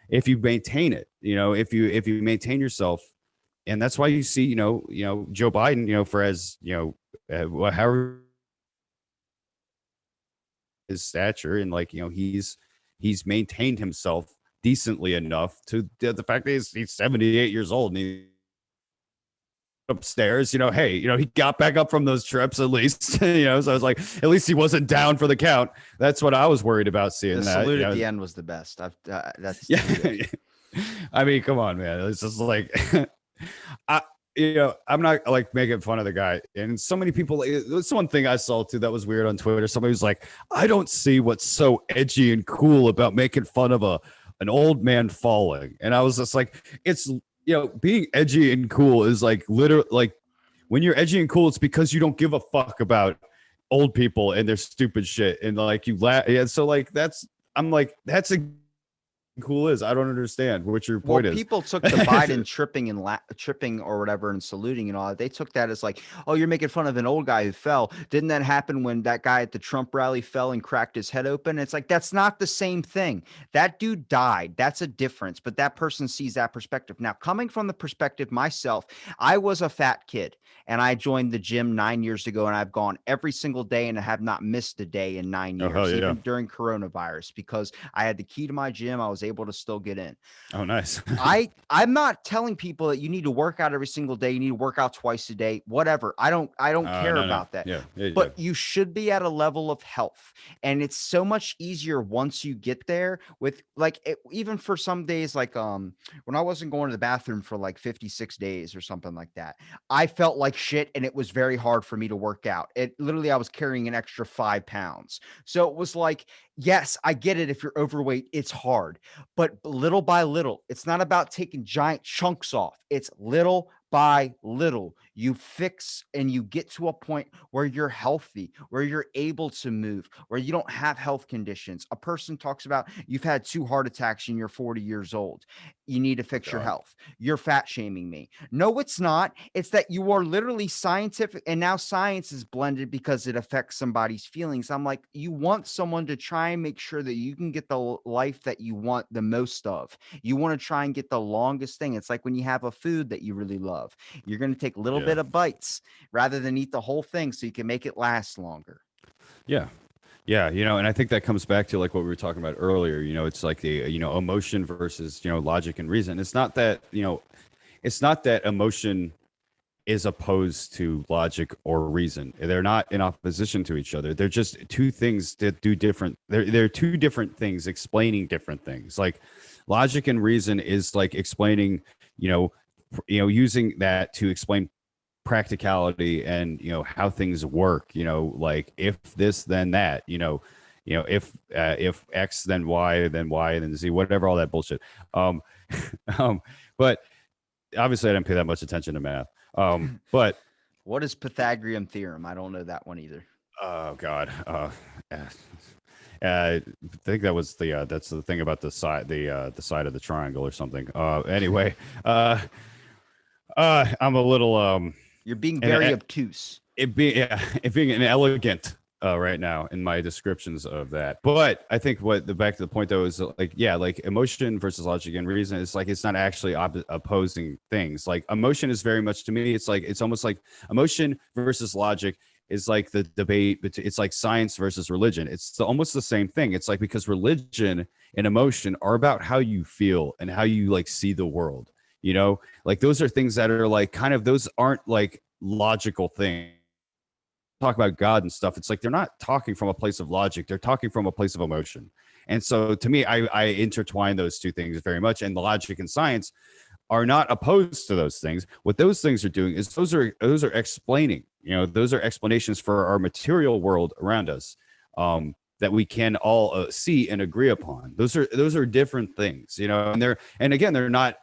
Speaker 1: if you maintain it. If you maintain yourself, and that's why you see Joe Biden, for as however his stature, and like, he's maintained himself decently enough to the fact that he's 78 years old and he upstairs, hey, he got back up from those trips at least. So I was like, at least he wasn't down for the count. That's what I was worried about seeing.
Speaker 2: The
Speaker 1: that
Speaker 2: salute at the end was the best. That's
Speaker 1: yeah. I mean, come on, man. It's just like I'm not like making fun of the guy. And so many people, there's one thing I saw too that was weird on Twitter. Somebody was like, I don't see what's so edgy and cool about making fun of an old man falling. And I was just like, it's, being edgy and cool is like literally like when you're edgy and cool, it's because you don't give a fuck about old people and their stupid shit. And like you laugh. Yeah. So like I'm like, that's a cool is. I don't understand what your
Speaker 2: Well,
Speaker 1: point is.
Speaker 2: people took the Biden tripping and tripping or whatever and saluting and all that. They took that as like, oh, you're making fun of an old guy who fell. Didn't that happen when that guy at the Trump rally fell and cracked his head open? It's like, that's not the same thing. That dude died. That's a difference. But that person sees that perspective. Now, coming from the perspective myself, I was a fat kid and I joined the gym 9 years ago and I've gone every single day and I have not missed a day in 9 years,
Speaker 1: hell yeah.
Speaker 2: even during coronavirus, because I had the key to my gym. I was able to still get in.
Speaker 1: Oh, nice.
Speaker 2: I'm not telling people that you need to work out every single day. You need to work out twice a day, whatever. I don't care
Speaker 1: No.
Speaker 2: about that.
Speaker 1: Yeah.
Speaker 2: But you should be at a level of health. And it's so much easier once you get there with like, even for some days, like, when I wasn't going to the bathroom for like 56 days or something like that, I felt like shit. And it was very hard for me to work out. It literally, I was carrying an extra 5 pounds. So it was like, yes, I get it. If you're overweight, it's hard, but little by little, it's not about taking giant chunks off. It's little by little. You fix and you get to a point where you're healthy, where you're able to move, where you don't have health conditions. A person talks about you've had 2 heart attacks and you're 40 years old. You need to fix your health. You're fat shaming me. No, it's not. It's that you are literally scientific, and now science is blended because it affects somebody's feelings. I'm like, you want someone to try and make sure that you can get the life that you want the most of. You want to try and get the longest thing. It's like when you have a food that you really love, you're going to take a little bit of bites rather than eat the whole thing so you can make it last longer.
Speaker 1: Yeah. Yeah, and I think that comes back to like what we were talking about earlier. It's like the emotion versus logic and reason. It's not that emotion is opposed to logic or reason. They're not in opposition to each other. They're just two things that do different. They're two different things explaining different things. Like logic and reason is like explaining, using that to explain practicality and how things work, like if this then that, if X then Y then Z, whatever, all that bullshit. But obviously I didn't pay that much attention to math. But
Speaker 2: what is Pythagorean theorem? I don't know that one either.
Speaker 1: Oh God. I think that was that's the thing about the side the side of the triangle or something. Anyway, I'm a little
Speaker 2: You're being very obtuse.
Speaker 1: It being inelegant right now in my descriptions of that. But I think back to the point though is like, yeah, like emotion versus logic and reason is like it's not actually opposing things. Like emotion is very much, to me, it's like it's almost like emotion versus logic is like the debate. It's like science versus religion. It's almost the same thing. It's like because religion and emotion are about how you feel and how you like see the world. Like those are things that are like kind of, those aren't like logical things. Talk about God and stuff. It's like they're not talking from a place of logic. They're talking from a place of emotion. And so to me, I intertwine those two things very much. And the logic and science are not opposed to those things. What those things are doing is those are explaining, those are explanations for our material world around us. That we can all see and agree upon. Those are different things, and again, they're not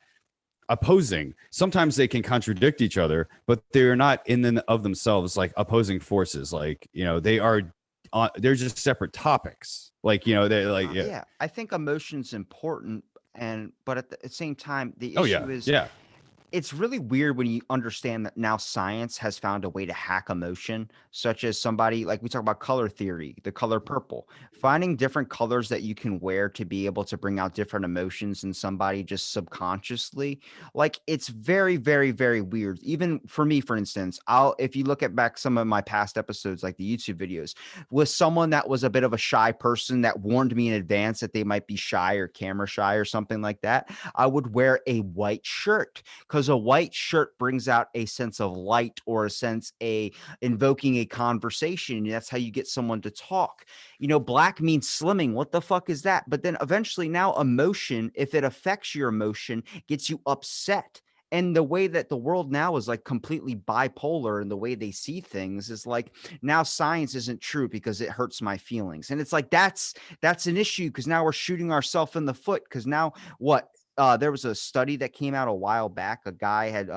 Speaker 1: opposing. Sometimes they can contradict each other, but they're not in and of themselves like opposing forces. Like, they're just separate topics. Like, they're like,
Speaker 2: yeah, I think emotion's important. But at the same time, the
Speaker 1: oh
Speaker 2: issue
Speaker 1: yeah,
Speaker 2: is,
Speaker 1: yeah.
Speaker 2: it's really weird when you understand that now science has found a way to hack emotion, such as somebody like we talk about color theory, the color purple, finding different colors that you can wear to be able to bring out different emotions in somebody just subconsciously. Like it's very, very, very weird. Even for me, for instance, if you look at back some of my past episodes, like the YouTube videos, with someone that was a bit of a shy person that warned me in advance that they might be shy or camera shy or something like that, I would wear a white shirt because a white shirt brings out a sense of light or a sense invoking a conversation. And that's how you get someone to talk. Black means slimming. What the fuck is that? But then eventually now emotion, if it affects your emotion, gets you upset. And the way that the world now is like completely bipolar, and the way they see things is like, now science isn't true because it hurts my feelings. And it's like, that's an issue, because now we're shooting ourselves in the foot. Because now what, there was a study that came out a while back. A guy had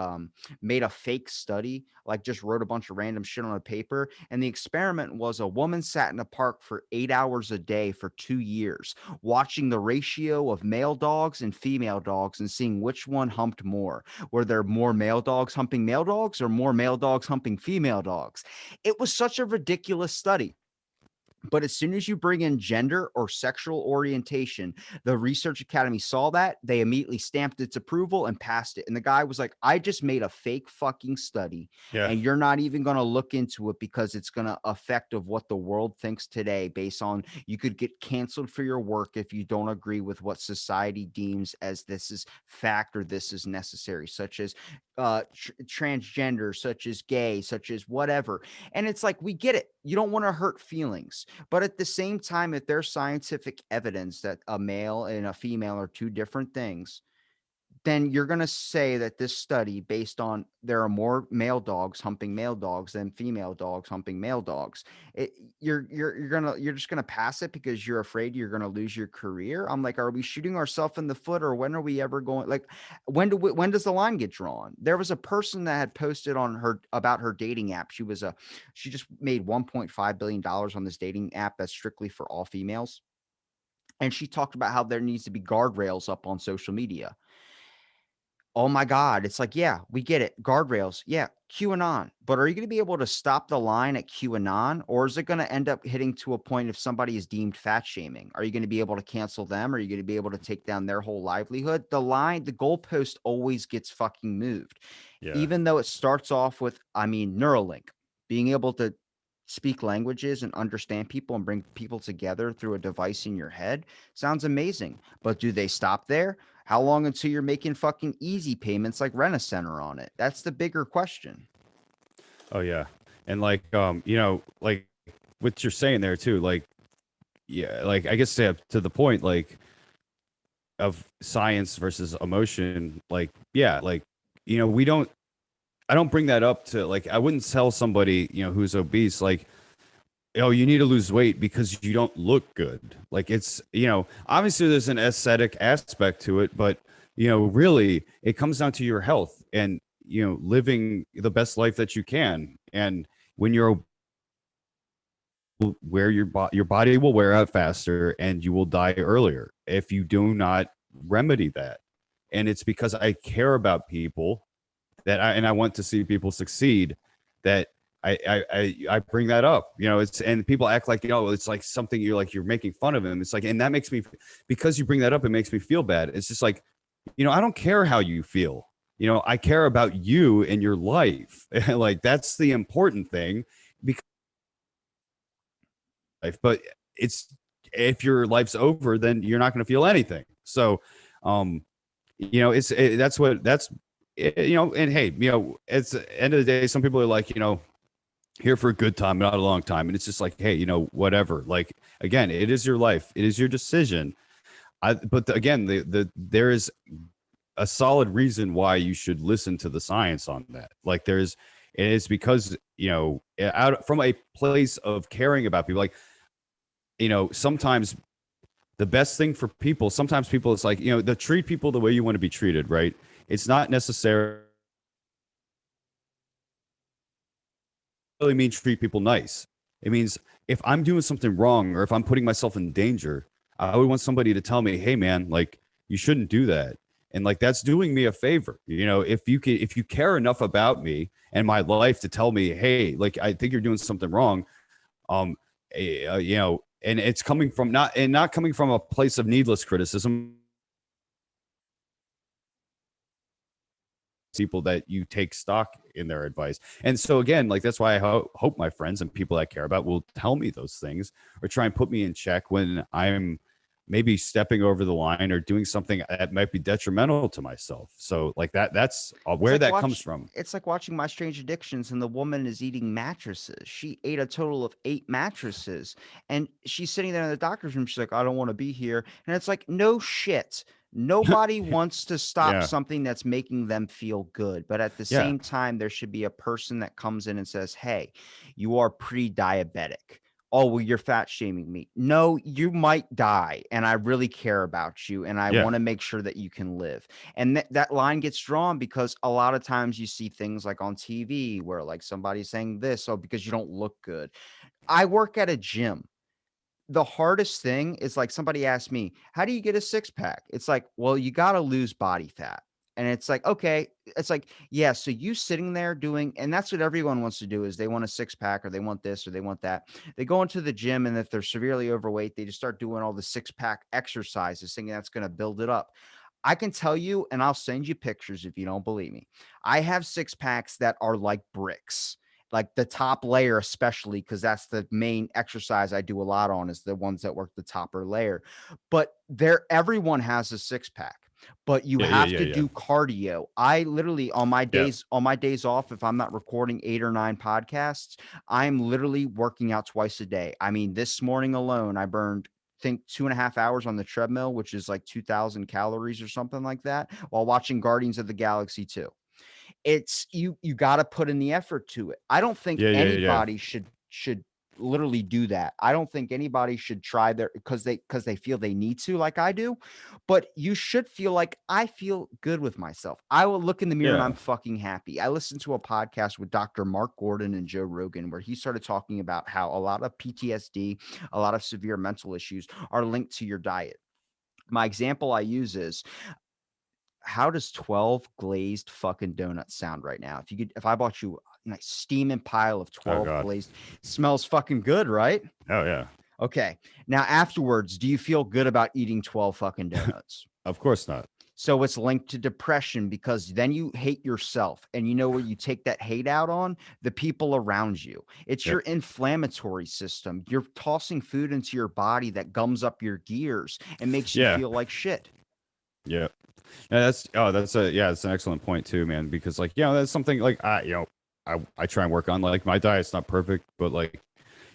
Speaker 2: made a fake study, like just wrote a bunch of random shit on a paper. And the experiment was, a woman sat in a park for 8 hours a day for 2 years, watching the ratio of male dogs and female dogs and seeing which one humped more. Were there more male dogs humping male dogs, or more male dogs humping female dogs? It was such a ridiculous study. But as soon as you bring in gender or sexual orientation, the Research Academy saw that. They immediately stamped its approval and passed it. And the guy was like, I just made a fake fucking study,
Speaker 1: Yeah.
Speaker 2: and you're not even going to look into it because it's going to affect of what the world thinks today, based on, you could get canceled for your work if you don't agree with what society deems as this is fact or this is necessary, such as transgender, such as gay, such as whatever. And it's like, we get it. You don't want to hurt feelings. But at the same time, if there's scientific evidence that a male and a female are two different things, then you're going to say that this study, based on there are more male dogs humping male dogs than female dogs humping male dogs, it, you're just gonna pass it because you're afraid you're gonna lose your career. I'm like, are we shooting ourselves in the foot, or when are we ever going? Like, when does the line get drawn? There was a person that had posted on her about her dating app. She just made $1.5 billion on this dating app that's strictly for all females, and she talked about how there needs to be guardrails up on social media. Oh my God. It's like, yeah, we get it. Guardrails. Yeah. QAnon. But are you going to be able to stop the line at QAnon? Or is it going to end up hitting to a point, if somebody is deemed fat shaming? Are you going to be able to cancel them? Are you going to be able to take down their whole livelihood? The goalpost always gets fucking moved.
Speaker 1: Yeah.
Speaker 2: Even though it starts off with, I mean, Neuralink, being able to speak languages and understand people and bring people together through a device in your head sounds amazing. But do they stop there? How long until you're making fucking easy payments like Rent a Center on it? That's the bigger question.
Speaker 1: Oh yeah. And like like what you're saying there too, like yeah, like I guess to the point like of science versus emotion, like yeah, like we don't I don't bring that up to like I wouldn't tell somebody, who's obese like oh, you need to lose weight because you don't look good. Like it's, obviously there's an aesthetic aspect to it, but really it comes down to your health and living the best life that you can. And when you're where your body will wear out faster and you will die earlier if you do not remedy that. And it's because I care about people and I want to see people succeed that I bring that up. It's and people act like it's like something you're making fun of him. It's like, and that makes me, because you bring that up, it makes me feel bad. It's just like, I don't care how you feel. I care about you and your life. Like that's the important thing. Because life, but it's if your life's over, then you're not going to feel anything. So, and hey, it's the end of the day, some people are like, here for a good time, not a long time. And it's just like, hey, whatever. Like, again, it is your life. It is your decision. Again, there is a solid reason why you should listen to the science on that. Like it's because, out from a place of caring about people, like, sometimes the best thing for people, sometimes people, it's like, to treat people the way you want to be treated, right? It's not necessarily mean treat people nice. It means if I'm doing something wrong or if I'm putting myself in danger, I would want somebody to tell me, hey man, like you shouldn't do that. And like that's doing me a favor. If you care enough about me and my life to tell me, hey, like I think you're doing something wrong, and it's coming from not coming from a place of needless criticism. People that you take stock in their advice. And so again, like that's why I hope my friends and people I care about will tell me those things or try and put me in check when I'm maybe stepping over the line or doing something that might be detrimental to myself. So like that's where that comes from.
Speaker 2: It's like watching My Strange Addictions, and the woman is eating mattresses. She ate a total of 8 mattresses, and she's sitting there in the doctor's room. She's like, I don't want to be here. And it's like, no shit. Nobody wants to stop
Speaker 1: Yeah.
Speaker 2: something that's making them feel good. But at the
Speaker 1: Yeah.
Speaker 2: same time, there should be a person that comes in and says, hey, you are pre-diabetic. Oh, well, you're fat shaming me. No, you might die. And I really care about you. And I
Speaker 1: Yeah.
Speaker 2: want to make sure that you can live. And that line gets drawn because a lot of times you see things like on TV where like somebody's saying this, oh, because you don't look good. I work at a gym. The hardest thing is like somebody asked me, how do you get a six pack? It's like, well, you got to lose body fat. And it's like, okay, it's like, yeah. So you sitting there doing, and that's what everyone wants to do is they want a six pack or they want this or they want that. They go into the gym and if they're severely overweight, they just start doing all the six pack exercises, thinking that's going to build it up. I can tell you, and I'll send you pictures if you don't believe me. I have six packs that are like bricks, like the top layer, especially because that's the main exercise I do a lot on is the ones that work the topper layer. But there, everyone has a six pack, but you
Speaker 1: Yeah. Yeah.
Speaker 2: have
Speaker 1: Yeah.
Speaker 2: to
Speaker 1: Yeah.
Speaker 2: do cardio. I literally
Speaker 1: Yeah.
Speaker 2: on my days off, if I'm not recording 8 or 9 podcasts, I'm literally working out twice a day. I mean, this morning alone, I burned think 2.5 hours on the treadmill, which is like 2,000 calories or something like that, while watching Guardians of the Galaxy 2. It's you got to put in the effort to it. I don't think
Speaker 1: Yeah. Yeah. Yeah.
Speaker 2: anybody should literally do that. I don't think anybody should try their because they feel they need to like I do, but you should feel like I feel good with myself. I will look in the mirror and I'm
Speaker 1: Yeah.
Speaker 2: fucking happy. I listened to a podcast with Dr. Mark Gordon and Joe Rogan where he started talking about how a lot of PTSD, a lot of severe mental issues are linked to your diet. My example I use is how does 12 glazed fucking donuts sound right now? If I bought you a nice steaming pile of
Speaker 1: Oh
Speaker 2: 12
Speaker 1: God.
Speaker 2: glazed, smells fucking good, right?
Speaker 1: Oh yeah.
Speaker 2: Okay. Now, afterwards, do you feel good about eating 12 fucking donuts?
Speaker 1: Of course not.
Speaker 2: So it's linked to depression because then you hate yourself. And you know where you take that hate out on? The people around you. It's
Speaker 1: Yep.
Speaker 2: your inflammatory system. You're tossing food into your body that gums up your gears and makes you
Speaker 1: Yeah.
Speaker 2: feel like shit.
Speaker 1: Yeah. Yeah, that's an excellent point too, man. Because like, that's something like I try and work on. Like my diet's not perfect, but like,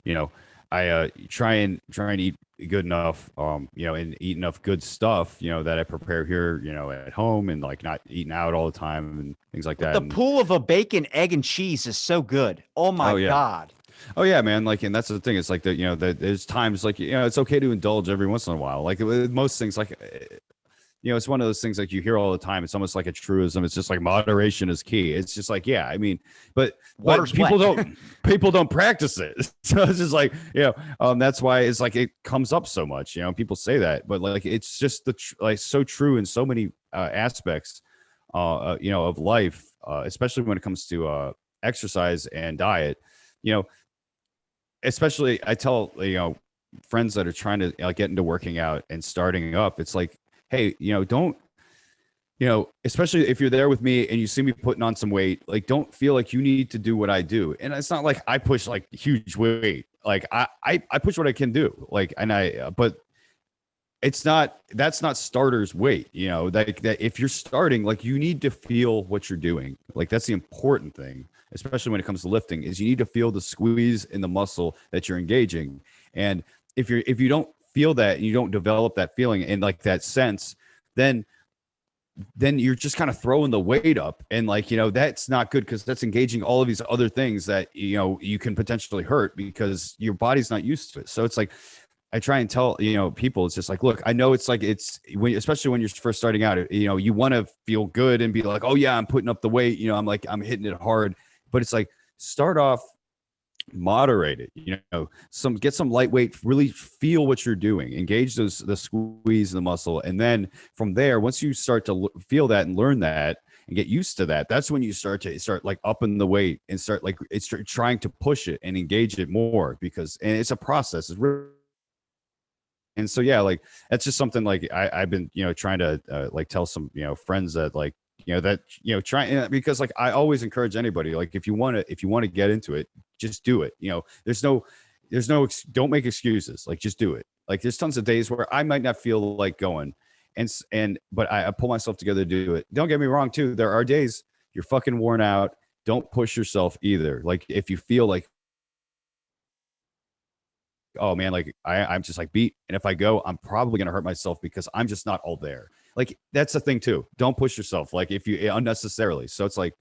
Speaker 1: you know, I try and eat good enough, and eat enough good stuff, that I prepare here, at home, and like not eating out all the time and things like
Speaker 2: But
Speaker 1: that.
Speaker 2: the
Speaker 1: And
Speaker 2: pool of a bacon, egg, and cheese is so good. Oh my
Speaker 1: oh yeah,
Speaker 2: God.
Speaker 1: oh yeah, man. Like, and that's the thing. It's like that, that there's times like, it's okay to indulge every once in a while. Like with most things, like it's one of those things like you hear all the time. It's almost like a truism. It's just like moderation is key. It's just like, yeah, I mean, but
Speaker 2: Water's
Speaker 1: people
Speaker 2: wet.
Speaker 1: don't practice it. So it's just like, that's why it's like it comes up so much. People say that, but like it's just like so true in so many aspects, of life, especially when it comes to exercise and diet. You know, especially I tell friends that are trying to get into working out and starting up. It's like, hey, don't, especially if you're there with me and you see me putting on some weight, like don't feel like you need to do what I do. And it's not like I push like huge weight. Like I push what I can do. Like, and but that's not starter's weight, like that if you're starting, like you need to feel what you're doing. Like that's the important thing, especially when it comes to lifting, is you need to feel the squeeze in the muscle that you're engaging. And if you don't feel that and you don't develop that feeling and like that sense, then you're just kind of throwing the weight up, and like that's not good because that's engaging all of these other things that you can potentially hurt because your body's not used to it. So it's like I try and tell people, it's just like, look, I know it's like especially when you're first starting out, you want to feel good and be like, oh yeah, I'm putting up the weight, I'm hitting it hard, but it's like start off moderated, get some lightweight, really feel what you're doing, engage the squeeze in the muscle, and then from there, once you start to feel that and learn that and get used to that, that's when you start like upping the weight and start like it's trying to push it and engage it more, because and it's a process. It's really, and so yeah, like that's just something like I've been trying to like tell some friends that like that try, because like I always encourage anybody, like if you want to get into it, just do it. Don't make excuses, like just do it. Like there's tons of days where I might not feel like going, but I pull myself together to do it. Don't get me wrong too, there are days you're fucking worn out. Don't push yourself either. Like if you feel like, oh man, like I'm just like beat, and if I go, I'm probably gonna hurt myself because I'm just not all there. like that's the thing too. Don't push yourself like if you unnecessarily. So it's like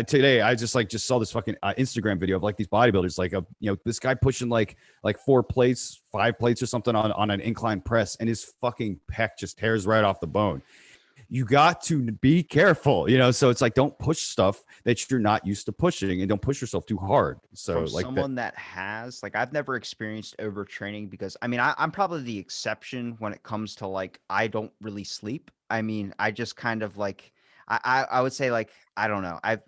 Speaker 1: today I just saw this fucking Instagram video of like these bodybuilders, like this guy pushing like 4 plates, 5 plates or something on an incline press, and his fucking pec just tears right off the bone. You got to be careful, so it's like don't push stuff that you're not used to pushing, and don't push yourself too hard. So
Speaker 2: From
Speaker 1: like that.
Speaker 2: someone that has, like, I've never experienced overtraining because I mean I'm probably the exception when it comes to like I don't really sleep. I mean, I just kind of like I would say like I don't know. I've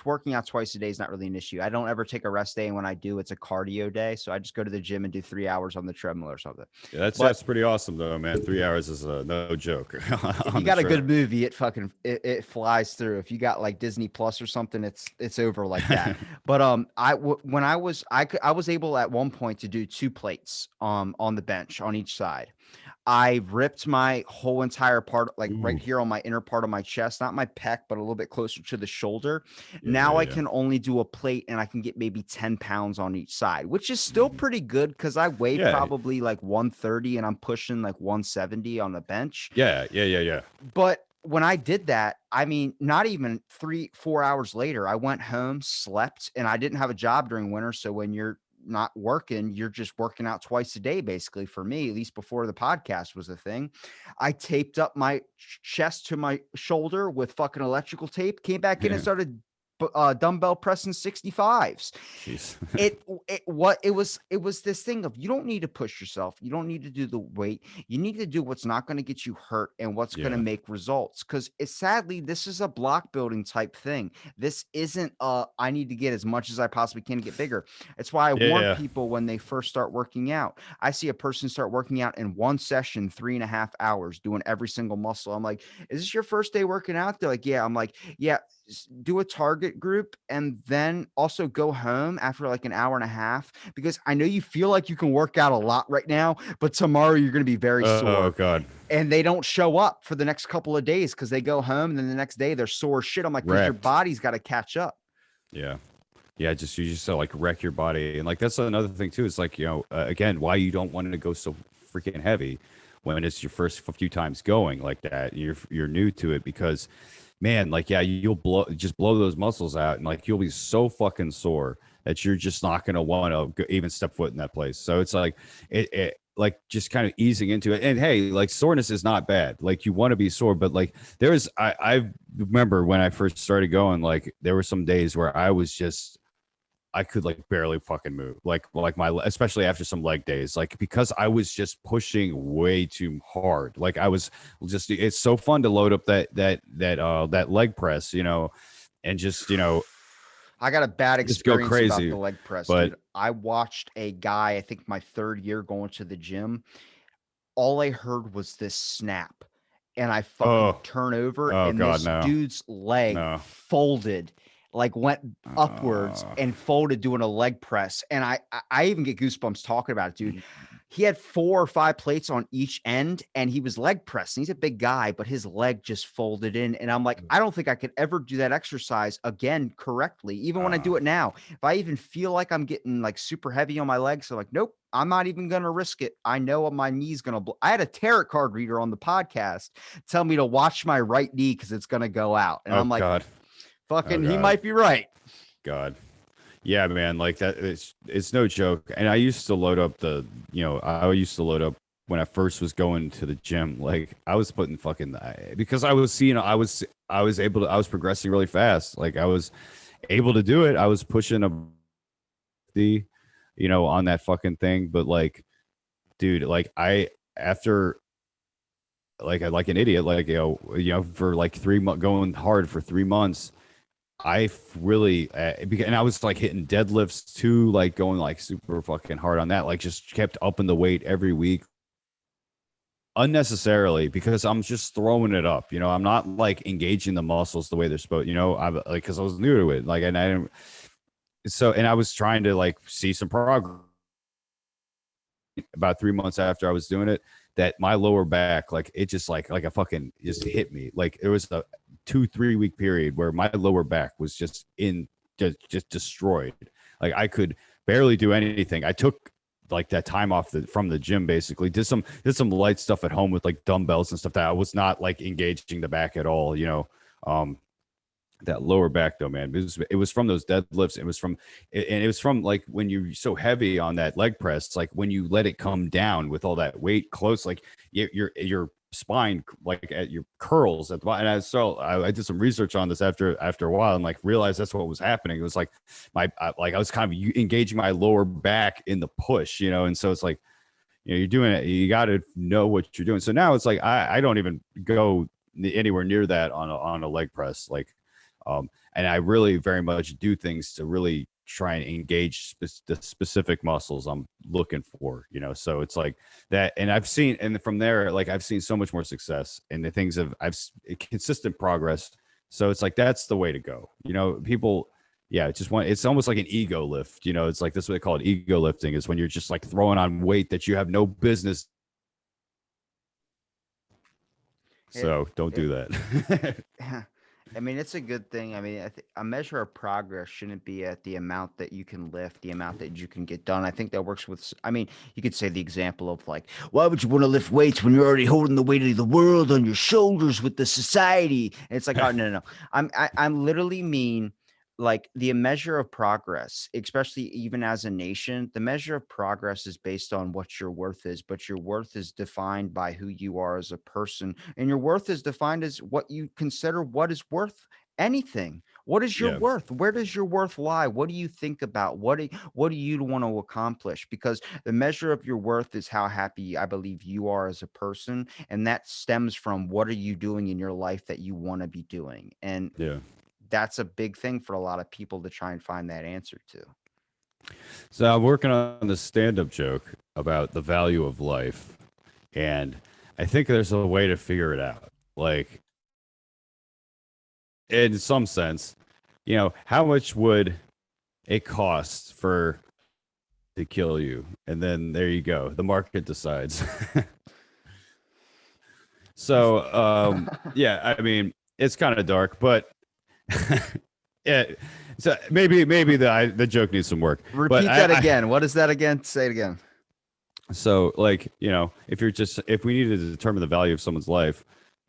Speaker 2: working out twice a day is not really an issue. I don't ever take a rest day, and when I do, it's a cardio day. So I just go to the gym and do 3 hours on the treadmill or something.
Speaker 1: Yeah, that's
Speaker 2: But
Speaker 1: pretty awesome though, man. 3 hours is no joke.
Speaker 2: if you
Speaker 1: On the
Speaker 2: got a good
Speaker 1: tread.
Speaker 2: movie, it flies through. If you got like Disney Plus or something, it's over like that. But when I was able at one point to do 2 plates on the bench on each side. I ripped my whole entire part, like right
Speaker 1: Ooh,
Speaker 2: here on my inner part of my chest, not my pec, but a little bit closer to the shoulder.
Speaker 1: yeah,
Speaker 2: Now
Speaker 1: yeah,
Speaker 2: I
Speaker 1: yeah.
Speaker 2: can only do a plate and I can get maybe 10 pounds on each side, which is still pretty good because I weigh
Speaker 1: Yeah,
Speaker 2: probably like 130 and I'm pushing like 170 on the bench.
Speaker 1: yeah, yeah, yeah, yeah.
Speaker 2: But when I did that, I mean, not even 3, 4 hours later, I went home, slept, and I didn't have a job during winter. So when you're not working, you're just working out twice a day, basically, for me, at least before the podcast was a thing. I taped up my chest to my shoulder with fucking electrical tape, came back in and started dumbbell pressing 65s.
Speaker 1: Jeez.
Speaker 2: It was this thing of you don't need to push yourself, you don't need to do the weight, you need to do what's not going to get you hurt and what's going to
Speaker 1: Yeah,
Speaker 2: make results, because it's sadly this is a block building type thing. This isn't I need to get as much as I possibly can to get bigger. It's why I warn
Speaker 1: yeah,
Speaker 2: people when they first start working out. I see a person start working out in one session 3.5 hours doing every single muscle. I'm like, is this your first day working out? They're like, yeah. I'm like, yeah, do a target group and then also go home after like an hour and a half, because I know you feel like you can work out a lot right now, but tomorrow you're going to be very
Speaker 1: oh
Speaker 2: sore.
Speaker 1: god,
Speaker 2: And they don't show up for the next couple of days because they go home and then the next day they're sore as shit. I'm like, because your
Speaker 1: wrecked.
Speaker 2: body's got to catch up.
Speaker 1: Yeah, yeah. Just you just like wreck your body, and like that's another thing too. Is like again, why you don't want to go so freaking heavy when it's your first few times going like that. You're new to it because, man, like yeah, you'll blow those muscles out, and like you'll be so fucking sore that you're just not gonna want to even step foot in that place. So it's like it like just kind of easing into it. And hey, like soreness is not bad. Like you want to be sore, but like I remember when I first started going, like there were some days where I could like barely fucking move, like especially after some leg days, like because I was just pushing way too hard. Like I was just, it's so fun to load up that leg press, and just
Speaker 2: I got a bad
Speaker 1: just go
Speaker 2: experience about
Speaker 1: crazy.
Speaker 2: the leg press,
Speaker 1: But
Speaker 2: dude. I watched a guy, I think my third year going to the gym. All I heard was this snap, and I fucking
Speaker 1: oh
Speaker 2: turn over,
Speaker 1: oh
Speaker 2: and
Speaker 1: god,
Speaker 2: this
Speaker 1: no,
Speaker 2: dude's leg
Speaker 1: no.
Speaker 2: folded, like went upwards
Speaker 1: uh,
Speaker 2: and folded doing a leg press. And I even get goosebumps talking about it, dude. He had 4 or 5 plates on each end and he was leg pressing. He's a big guy, but his leg just folded in. And I'm like, I don't think I could ever do that exercise again correctly. Even when I
Speaker 1: uh,
Speaker 2: do it now, if I even feel like I'm getting like super heavy on my legs, so like, nope, I'm not even going to risk it. I know my knee's going to I had a tarot card reader on the podcast tell me to watch my right knee because it's going to go out. And
Speaker 1: oh
Speaker 2: I'm like,
Speaker 1: god, oh
Speaker 2: fucking, he
Speaker 1: god,
Speaker 2: might be right.
Speaker 1: god. Yeah, man, like that it's no joke. And I used to load up I used to load up when I first was going to the gym. Like I was putting fucking because I was seeing I was progressing really fast. Like I was able to do it. I was pushing on that fucking thing, but like dude, like I after like an idiot, like for like 3 months going hard for 3 months. Really, and I was like hitting deadlifts too, like going like super fucking hard on that, like just kept upping the weight every week unnecessarily because I'm just throwing it up. I'm not like engaging the muscles the way they're supposed. I like because I was new to it, like, and I didn't. So, and I was trying to like see some progress. About 3 months after I was doing it, that my lower back, like it just like a fucking just hit me. Like it was a 2-3 week period where my lower back was just destroyed. Like I could barely do anything. I took like that time off from the gym. Basically, did some light stuff at home with like dumbbells and stuff that I was not like engaging the back at all. That lower back though, man, it was from those deadlifts. And it was from like when you're so heavy on that leg press, like when you let it come down with all that weight close, like your spine like at your curls at the bottom. And I did some research on this after a while and like realized that's what was happening. It was like I was kind of engaging my lower back in the push, and so it's like, you're doing it, you got to know what you're doing. So now it's like I don't even go anywhere near that on a leg press, like. And I really very much do things to really try and engage the specific muscles I'm looking for, so it's like that. And from there, like I've seen so much more success and the things consistent progress. So it's like, that's the way to go. People, yeah, it's almost like an ego lift, it's like, this is what they call it. Ego lifting is when you're just like throwing on weight that you have no business. So don't do that.
Speaker 2: I mean, it's a good thing. I mean, a measure of progress shouldn't be at the amount that you can lift, the amount that you can get done. I think that works with, I mean, you could say the example of like, why would you want to lift weights when you're already holding the weight of the world on your shoulders with the society? And it's like, oh, no. I'm literally mean like the measure of progress, especially even as a nation, the measure of progress is based on what your worth is, but your worth is defined by who you are as a person. And your worth is defined as what you consider what is worth anything. What is your
Speaker 1: Yeah.
Speaker 2: worth? Where does your worth lie? What do you think about? What do you want to accomplish? Because the measure of your worth is how happy I believe you are as a person. And that stems from what are you doing in your life that you want to be doing. And
Speaker 1: Yeah.
Speaker 2: that's a big thing for a lot of people to try and find that answer to.
Speaker 1: So I'm working on this stand-up joke about the value of life, and I think there's a way to figure it out. Like, in some sense, how much would it cost for to kill you? And then there you go. The market decides. So, yeah, I mean, it's kind of dark, but yeah. So maybe the joke needs some work. But
Speaker 2: Repeat that again. What is that again? Say it again.
Speaker 1: So, like, if we needed to determine the value of someone's life,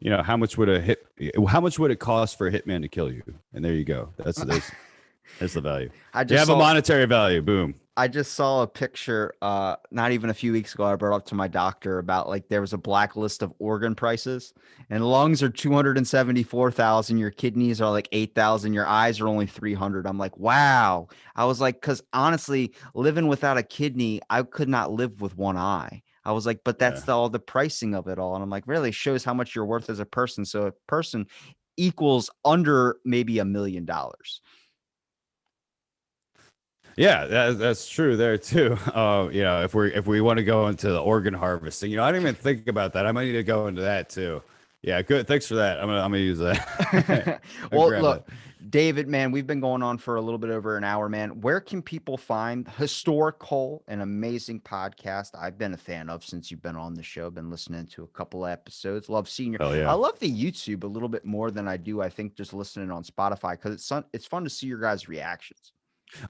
Speaker 1: how much would it cost for a hitman to kill you? And there you go. That's the value. You have a monetary value. Boom.
Speaker 2: I just saw a picture, not even a few weeks ago. I brought up to my doctor about like there was a blacklist of organ prices, and lungs are 274,000. Your kidneys are like 8,000. Your eyes are only 300. I'm like, wow. I was like, because honestly, living without a kidney, I could not live with one eye. I was like, but that's all the pricing of it all. And I'm like, really shows how much you're worth as a person. So a person equals under maybe $1 million.
Speaker 1: Yeah, that's true there too. If we want to go into the organ harvesting, I didn't even think about that. I might need to go into that too. Yeah, good. Thanks for that. I'm gonna use that.
Speaker 2: Well, look, David, man, we've been going on for a little bit over an hour, man. Where can people find Historic Hole, an amazing podcast I've been a fan of since you've been on the show? Been listening to a couple of episodes. Love seeing your.
Speaker 1: Hell yeah.
Speaker 2: I love the YouTube a little bit more than I do, I think, just listening on Spotify because it's fun to see your guys' reactions.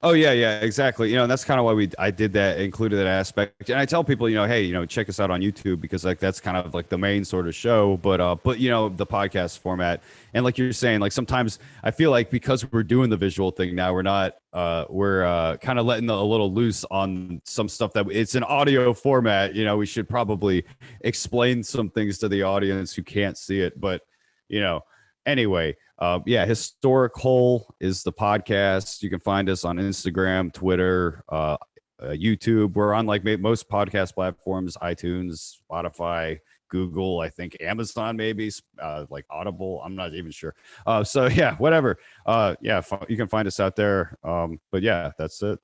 Speaker 1: Oh yeah, exactly. That's kind of why I did that, included that aspect. And I tell people, hey, check us out on YouTube because like that's kind of like the main sort of show, but the podcast format. And like you're saying, like sometimes I feel like because we're doing the visual thing now, we're kind of letting a little loose on some stuff that it's an audio format. We should probably explain some things to the audience who can't see it, but anyway. Historic Hole is the podcast. You can find us on Instagram, Twitter, YouTube. We're on like most podcast platforms: iTunes, Spotify, Google, I think Amazon, maybe like Audible. I'm not even sure. So yeah, whatever. You can find us out there. But yeah, that's it.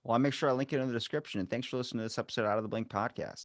Speaker 2: Well, I'll make sure I link it in the description. And thanks for listening to this episode Out of the Blink podcast.